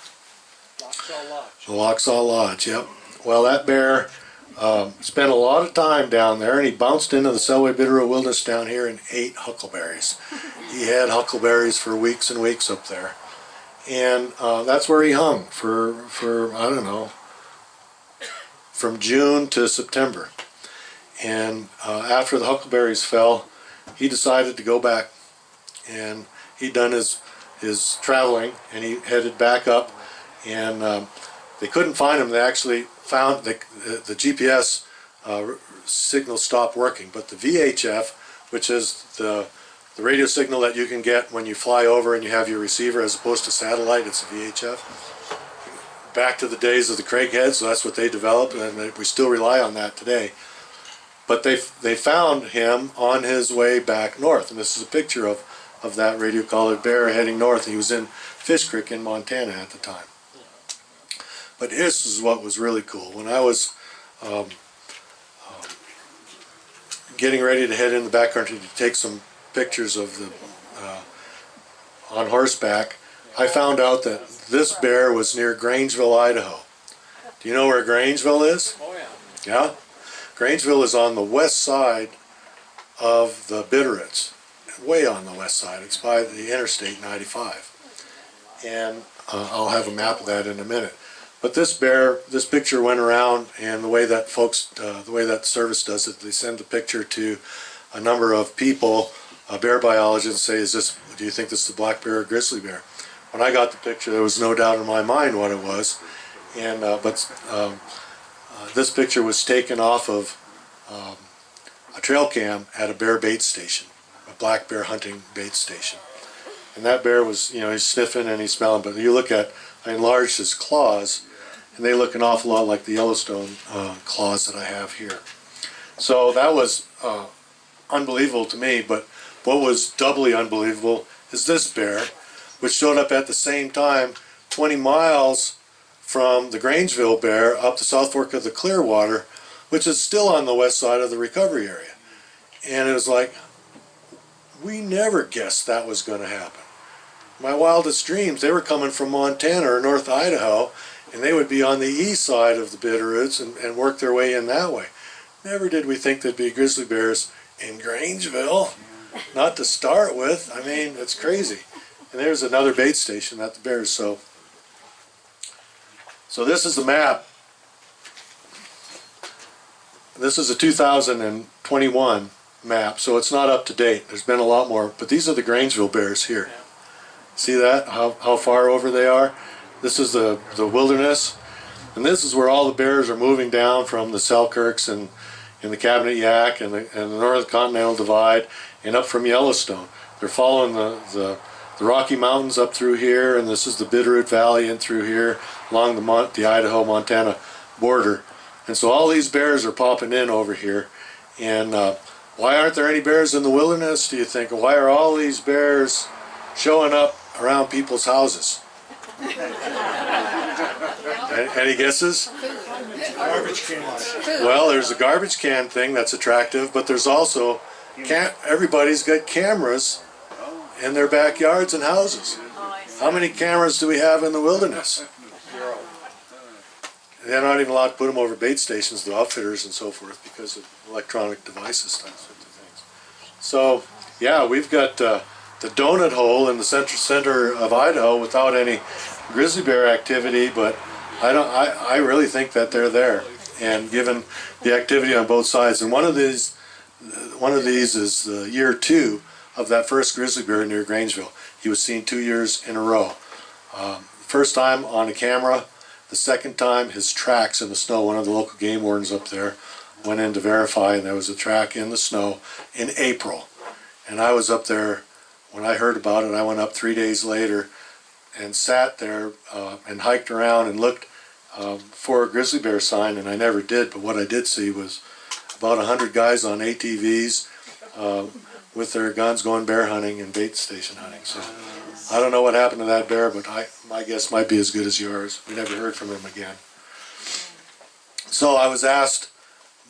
Loxaw Lodge.
The Loxaw Lodge. Yep. Well, that bear spent a lot of time down there, and he bounced into the Selway Bitterroot Wilderness down here and ate huckleberries. He had huckleberries for weeks and weeks up there, and that's where he hung for I don't know, from June to September. And after the huckleberries fell, he decided to go back, and he'd done his traveling, and he headed back up, and they couldn't find him. They actually found the GPS signal stopped working, but the VHF, which is the radio signal that you can get when you fly over and you have your receiver as opposed to satellite, it's a VHF. Back to the days of the Craigheads, so that's what they developed, and we still rely on that today. But they found him on his way back north, and this is a picture of that radio collared bear heading north. He was in Fish Creek in Montana at the time. But this is what was really cool. When I was getting ready to head in the backcountry to take some pictures of the on horseback, I found out that this bear was near Grangeville, Idaho. Do you know where Grangeville is?
Oh yeah.
Yeah? Grangeville is on the west side of the Bitterroots, way on the west side. It's by the Interstate 95. And I'll have a map of that in a minute. But this bear, this picture went around, and the way that the way that service does it, they send the picture to a number of people, bear biologists, and say, do you think this is a black bear or grizzly bear? When I got the picture, there was no doubt in my mind what it was. And this picture was taken off of a trail cam at a bear bait station, a black bear hunting bait station. And that bear was, you know, he's sniffing and he's smelling, but you look at, I enlarged his claws, and they look an awful lot like the Yellowstone claws that I have here. So that was unbelievable to me, but what was doubly unbelievable is this bear, which showed up at the same time 20 miles from the Grangeville bear up the South Fork of the Clearwater, which is still on the west side of the recovery area. And it was like, we never guessed that was going to happen. My wildest dreams, they were coming from Montana or North Idaho, and they would be on the east side of the Bitterroots and work their way in that way. Never did we think there'd be grizzly bears in Grangeville, not to start with. I mean, it's crazy. And there's another bait station, not the bears. So this is the map. This is a 2021 map, so it's not up to date. There's been a lot more, but these are the Grangeville bears here. See that? How far over they are? This is the wilderness, and this is where all the bears are moving down from the Selkirks and the Cabinet Yaak and the North Continental Divide and up from Yellowstone. They're following the Rocky Mountains up through here, and this is the Bitterroot Valley in through here along the Idaho-Montana border. And so all these bears are popping in over here. And why aren't there any bears in the wilderness, do you think? Why are all these bears showing up around people's houses? Any guesses?
Garbage cans.
Well, there's a garbage can thing that's attractive, but there's also, everybody's got cameras in their backyards and houses. How many cameras do we have in the wilderness? They're not even allowed to put them over bait stations, the outfitters and so forth, because of electronic devices, that sort of things. So, yeah, we've got the donut hole in the center of Idaho without any grizzly bear activity, but I really think that they're there, and given the activity on both sides. And one of these is the year 2 of that first grizzly bear near Grangeville. He was seen 2 years in a row. First time on a camera. The second time, his tracks in the snow. One of the local game wardens up there went in to verify, and there was a track in the snow in April. And I was up there when I heard about it. I went up 3 days later and sat there and hiked around and looked for a grizzly bear sign, and I never did. But what I did see was about 100 guys on ATVs with their guns going bear hunting and bait station hunting. So I don't know what happened to that bear, but my guess might be as good as yours. We never heard from him again. So I was asked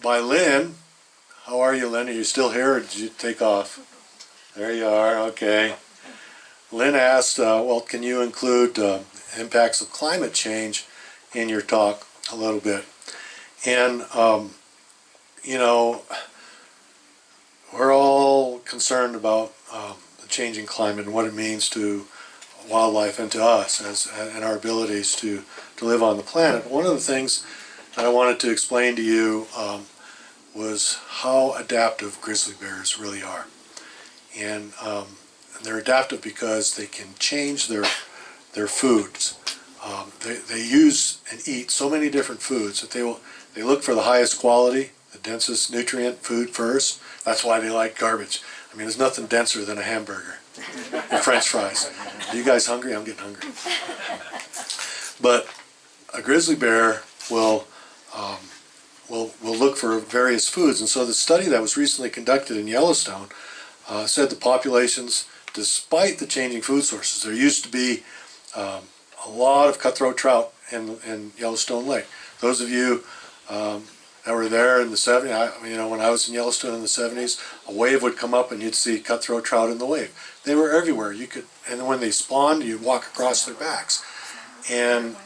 by Lynn, how are you, Lynn? Are you still here, or did you take off? There you are, okay. Lynn asked, well, can you include impacts of climate change in your talk a little bit? And, you know, we're all concerned about the changing climate and what it means to wildlife and to us and our abilities to live on the planet. One of the things that I wanted to explain to you was how adaptive grizzly bears really are. And they're adaptive because they can change their foods. They use and eat so many different foods that they look for the highest quality, the densest nutrient food first. That's why they like garbage. I mean, there's nothing denser than a hamburger and French fries. Are you guys hungry? I'm getting hungry. But a grizzly bear will look for various foods. And so the study that was recently conducted in Yellowstone said the populations, despite the changing food sources, there used to be a lot of cutthroat trout in Yellowstone Lake. Those of you that were there in the 70s, you know, when I was in Yellowstone in the 70s, a wave would come up and you'd see cutthroat trout in the wave. They were everywhere. And when they spawned, you'd walk across their backs. And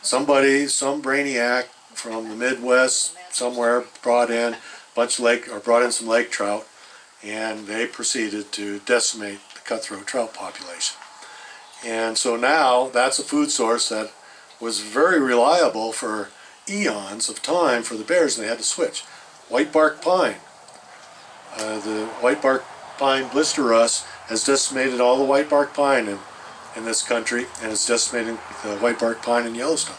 some brainiac from the Midwest somewhere brought in some lake trout, and they proceeded to decimate the cutthroat trout population. And so now that's a food source that was very reliable for eons of time for the bears, and they had to switch. White bark pine. The white bark pine blister rust has decimated all the white bark pine in this country, and it's decimating the white bark pine in Yellowstone.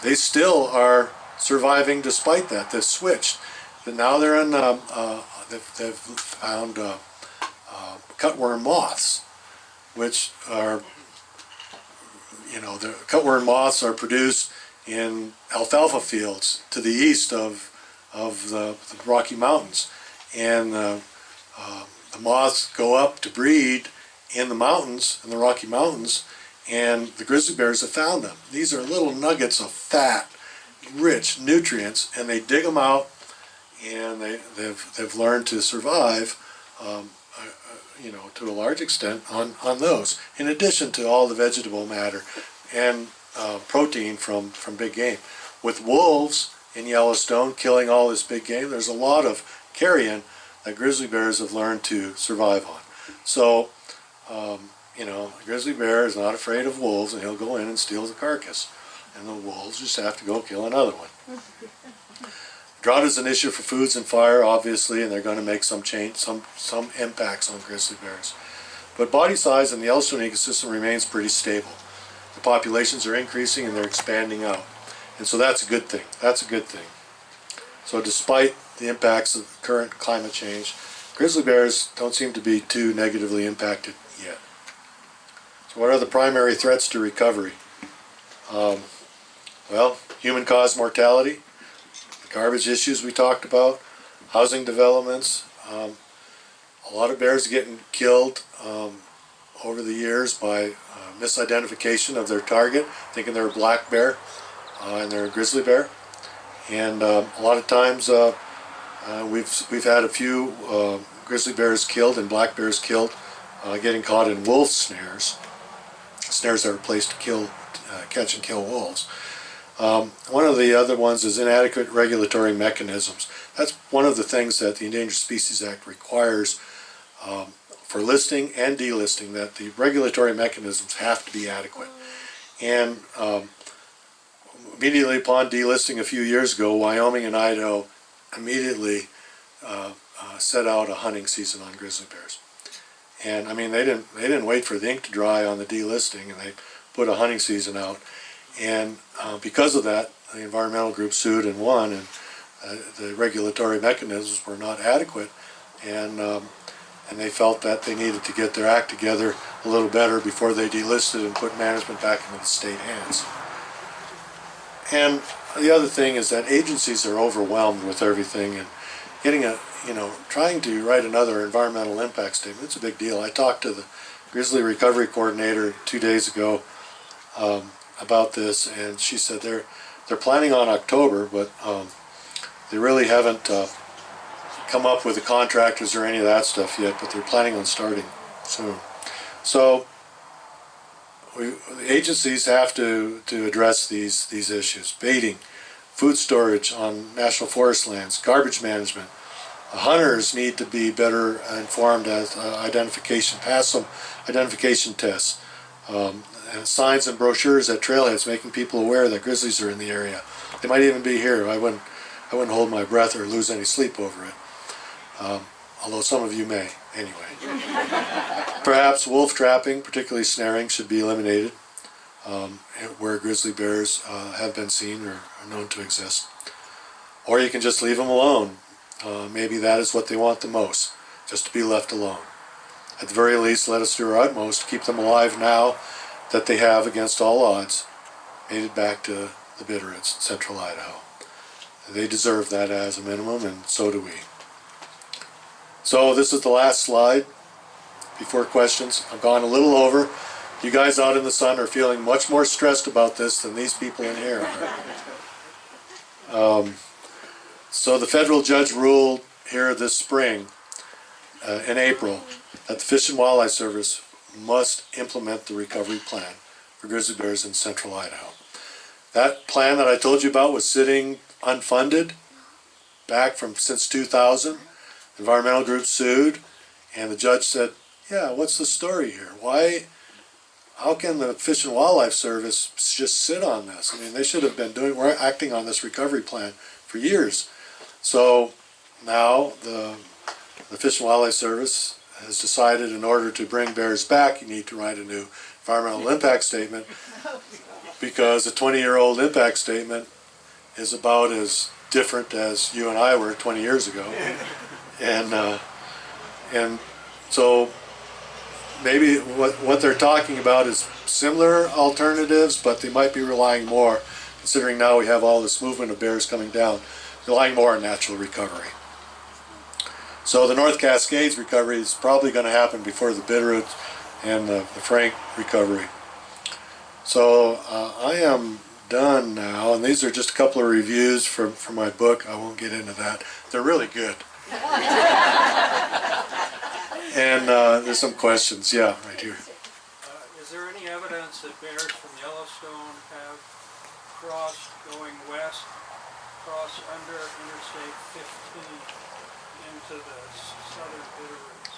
They still are surviving despite that. They've switched. But now they're in, they've found cutworm moths, which are, you know, the cutworm moths are produced in alfalfa fields to the east of the Rocky Mountains. And the moths go up to breed in the mountains, in the Rocky Mountains, and the grizzly bears have found them. These are little nuggets of fat, rich nutrients, and they dig them out, and they've learned to survive, you know, to a large extent on those, in addition to all the vegetable matter. And protein from big game. With wolves in Yellowstone killing all this big game, there's a lot of carrion that grizzly bears have learned to survive on. So, you know, a grizzly bear is not afraid of wolves, and he'll go in and steal the carcass. And the wolves just have to go kill another one. Drought is an issue for foods and fire, obviously, and they're going to make some change, some impacts on grizzly bears. But body size in the Yellowstone ecosystem remains pretty stable. The populations are increasing and they're expanding out. And so that's a good thing. That's a good thing. So despite the impacts of current climate change, grizzly bears don't seem to be too negatively impacted yet. So what are the primary threats to recovery? Well, human-caused mortality, the garbage issues we talked about, housing developments. A lot of bears are getting killed over the years by misidentification of their target, thinking they're a black bear and they're a grizzly bear. And a lot of times we've had a few grizzly bears killed and black bears killed getting caught in wolf snares. Snares that are placed to catch and kill wolves. One of the other ones is inadequate regulatory mechanisms. That's one of the things that the Endangered Species Act requires for listing and delisting, that the regulatory mechanisms have to be adequate. And immediately upon delisting a few years ago, Wyoming and Idaho immediately set out a hunting season on grizzly bears. And I mean, they didn't wait for the ink to dry on the delisting, and they put a hunting season out. And because of that, the environmental group sued and won, and the regulatory mechanisms were not adequate, and they felt that they needed to get their act together a little better before they delisted and put management back into the state hands. And the other thing is that agencies are overwhelmed with everything, and getting trying to write another environmental impact statement, it's a big deal. I talked to the grizzly recovery coordinator 2 days ago about this, and she said they're planning on October, but they really haven't come up with the contractors or any of that stuff yet, but they're planning on starting soon. So the agencies have to address these issues: baiting, food storage on national forest lands, garbage management. Hunters need to be better informed as identification, pass some identification tests. And signs and brochures at trailheads making people aware that grizzlies are in the area. They might even be here. I wouldn't hold my breath or lose any sleep over it. Although some of you may, anyway. Perhaps wolf trapping, particularly snaring, should be eliminated where grizzly bears have been seen or are known to exist. Or you can just leave them alone. Maybe that is what they want the most, just to be left alone. At the very least, let us do our utmost to keep them alive now that they have, against all odds, made it back to the Bitterroots in central Idaho. They deserve that as a minimum, and so do we. So this is the last slide before questions. I've gone a little over. You guys out in the sun are feeling much more stressed about this than these people in here are. So the federal judge ruled here this spring, in April, that the Fish and Wildlife Service must implement the recovery plan for grizzly bears in central Idaho. That plan that I told you about was sitting unfunded back since 2000. Environmental groups sued, and the judge said, yeah, what's the story here? How can the Fish and Wildlife Service just sit on this? I mean, they should have been acting on this recovery plan for years. So now the Fish and Wildlife Service has decided, in order to bring bears back, you need to write a new environmental impact statement, because a 20-year-old impact statement is about as different as you and I were 20 years ago. And so maybe what they're talking about is similar alternatives, but they might be relying more, considering now we have all this movement of bears coming down, relying more on natural recovery. So the North Cascades recovery is probably going to happen before the Bitterroot and the Frank recovery. So I am done now, and these are just a couple of reviews from my book. I won't get into that. They're really good. And there's some questions. Yeah, right here.
Is there any evidence that bears from Yellowstone have cross under Interstate 15 into the southern Bitterroots.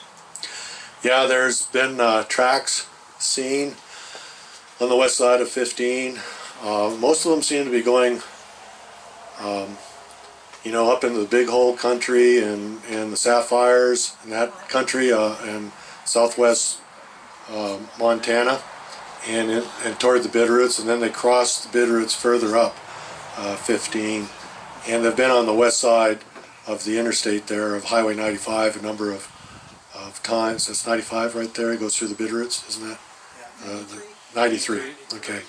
Yeah, there's been tracks seen on the west side of 15. Most of them seem to be going, up into the Big Hole country and the Sapphires and that country and southwest Montana and toward the Bitterroots, and then they cross the Bitterroots further up 15, and they've been on the west side of the interstate there of Highway 95 a number of times. That's 95 right there. It goes through the Bitterroots, isn't that?
Yeah,
93. Okay.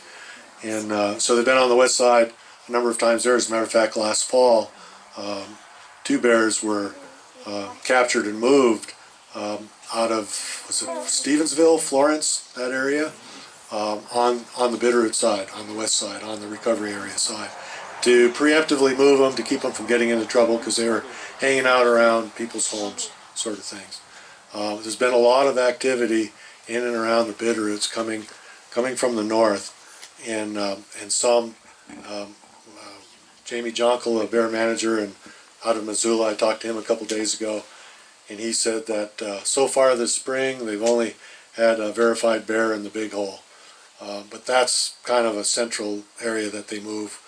And so they've been on the west side a number of times there. As a matter of fact, last fall, 2 bears were captured and moved out of, was it Stevensville, Florence, that area, on the Bitterroot side, on the west side, on the recovery area side, to preemptively move them, to keep them from getting into trouble because they were hanging out around people's homes, sort of things. There's been a lot of activity in and around the Bitterroots coming from the north, and some Jamie Jonkel, a bear manager and out of Missoula, I talked to him a couple days ago, and he said that so far this spring they've only had a verified bear in the Big Hole, but that's kind of a central area that they move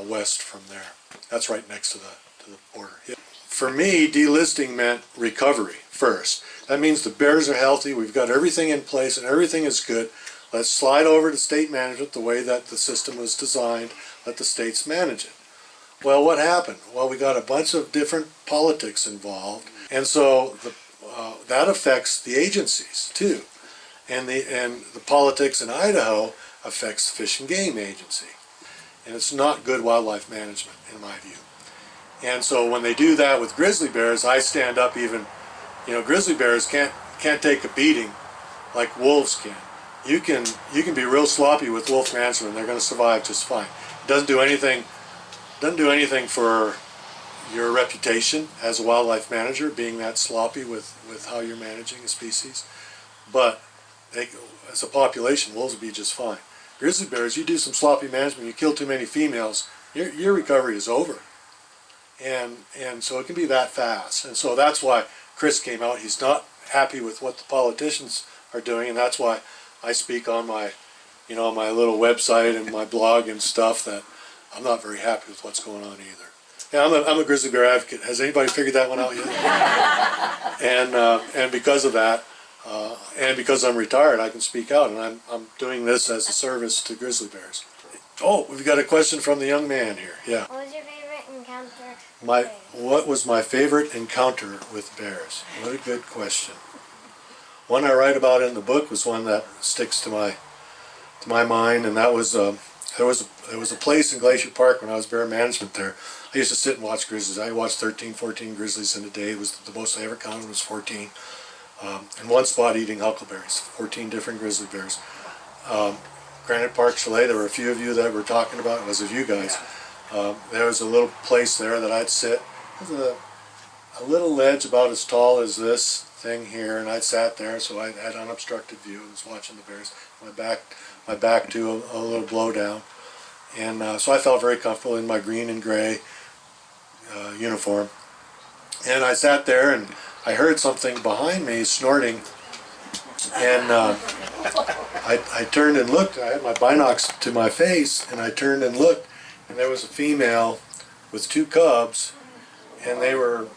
west from there. That's right next to the border. Yeah. For me, delisting meant recovery first. That means the bears are healthy, we've got everything in place and everything is good. Let's slide over to state management the way that the system was designed. Let the states manage it. Well, what happened? Well, we got a bunch of different politics involved, and so that affects the agencies too. And the politics in Idaho affects the Fish and Game Agency. And it's not good wildlife management, in my view. And so when they do that with grizzly bears, I stand up even, grizzly bears can't take a beating like wolves can. You can be real sloppy with wolf management and they're going to survive just fine. It doesn't do anything for your reputation as a wildlife manager, being that sloppy with how you're managing a species. But as a population, wolves would be just fine. Grizzly bears, you do some sloppy management, you kill too many females, your recovery is over. And so it can be that fast. And so that's why Chris came out. He's not happy with what the politicians are doing, and that's why I speak on my, my little website and my blog and stuff that I'm not very happy with what's going on either. Yeah, I'm a grizzly bear advocate. Has anybody figured that one out yet? And because of that, and because I'm retired, I can speak out, and I'm doing this as a service to grizzly bears. Oh, we've got a question from the young man here. Yeah.
What was your favorite encounter?
What was my favorite encounter with bears? What a good question. One I write about in the book was one that sticks to my mind, and that was there was a place in Glacier Park when I was bear management there. I used to sit and watch grizzlies. I watched 13, 14 grizzlies in a day. It was the most I ever counted was 14. In one spot eating huckleberries, 14 different grizzly bears. Granite Park Chalet, there were a few of you that were talking about, it was of you guys. There was a little place there that I'd sit. It was a little ledge about as tall as this thing here, and I'd sat there, so I had unobstructed view and was watching the bears. My back to a little blow down. And so I felt very comfortable in my green and gray uniform. And I sat there and I heard something behind me snorting, and I turned and looked. I had my binocs to my face, and I turned and looked, and there was a female with 2 cubs, and they were,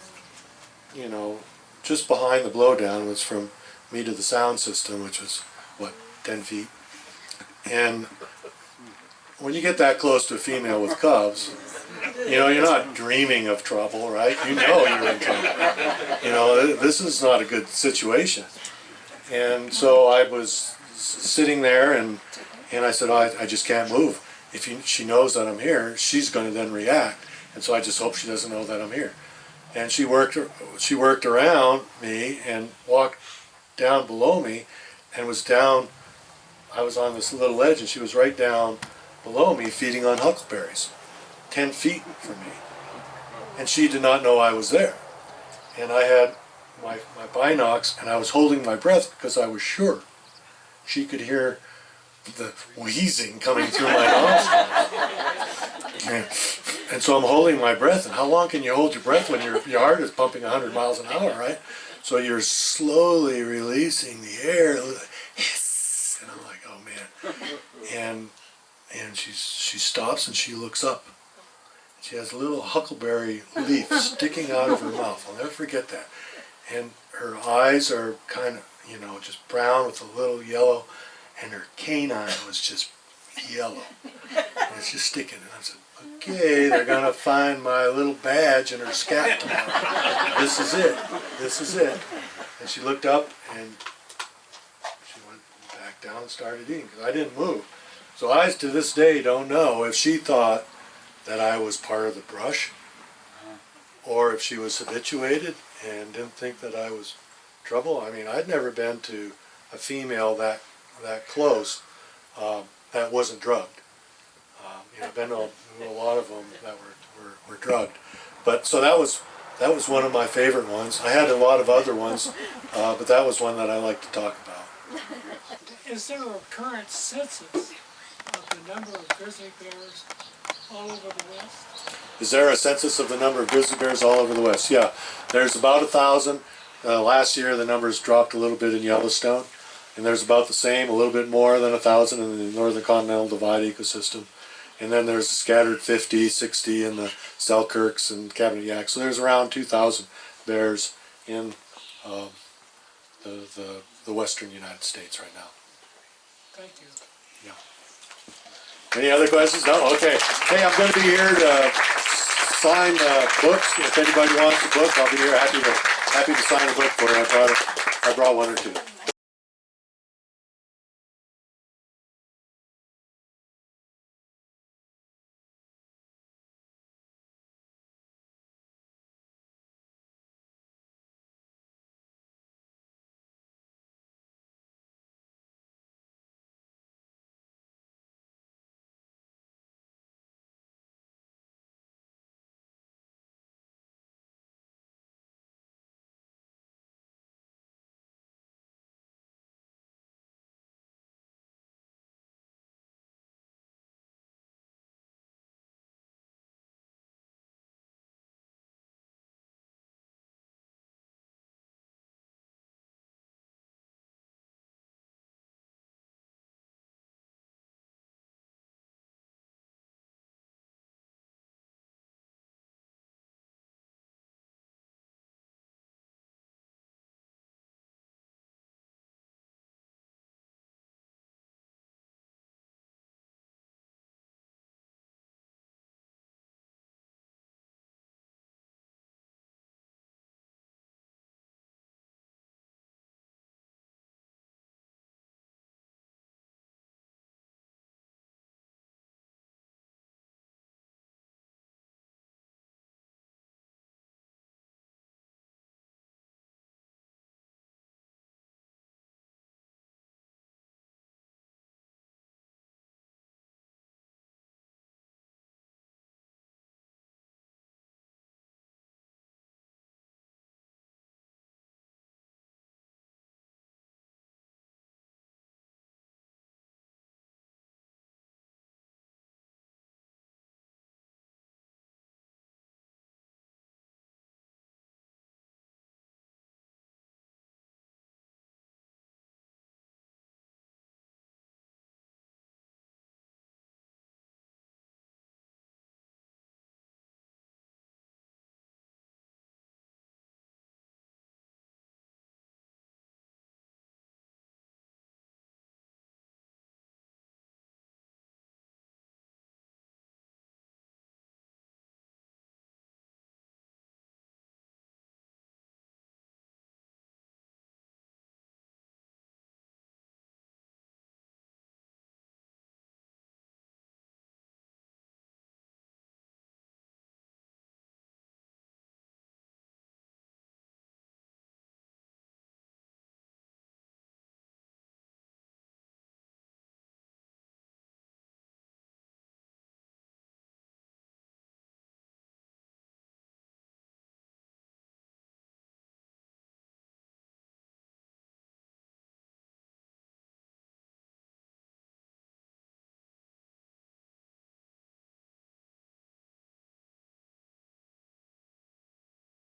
just behind the blowdown. It was from me to the sound system, which was, 10 feet. And when you get that close to a female with cubs, you're not dreaming of trouble, right? You know you're in trouble. This is not a good situation. And so I was sitting there, and I said, I just can't move. If she knows that I'm here, she's going to then react. And so I just hope she doesn't know that I'm here. And she worked around me and walked down below me, and was down. I was on this little ledge, and she was right down below me feeding on huckleberries, 10 feet from me. And she did not know I was there. And I had my binocs, and I was holding my breath because I was sure she could hear the wheezing coming through my nostrils. And so I'm holding my breath, and how long can you hold your breath when your heart is pumping 100 miles an hour, right? So you're slowly releasing the air, hiss, and I'm like, oh man. And she stops and she looks up. She has a little huckleberry leaf sticking out of her mouth. I'll never forget that. And her eyes are kind of, you know, just brown with a little yellow, and her canine was just yellow. And it's just sticking. And I said, okay, they're going to find my little badge in her scat tomorrow. This is it. This is it. And she looked up and she went back down and started eating because I didn't move. So I, to this day, don't know if she thought that I was part of the brush or if she was habituated and didn't think that I was trouble. I mean, I'd never been to a female that close that wasn't drugged. You know, I've been to a lot of them that were drugged. But so that was one of my favorite ones. I had a lot of other ones, but that was one that I like to talk about.
Is there a current census of the number of grizzly bears all over the West?
Is there a census of the number of grizzly bears all over the West? Yeah, there's about 1,000. Last year the numbers dropped a little bit in Yellowstone, and there's about the same, a little bit more than 1,000 in the Northern Continental Divide ecosystem. And then there's a scattered 50, 60 in the Selkirks and Cabinet Yaak. So there's around 2,000 bears in the western United States right now.
Thank you.
Yeah. Any other questions? No? Okay. Hey, I'm going to be here to sign books. If anybody wants a book, I'll be here happy to sign a book for you. I brought one or two.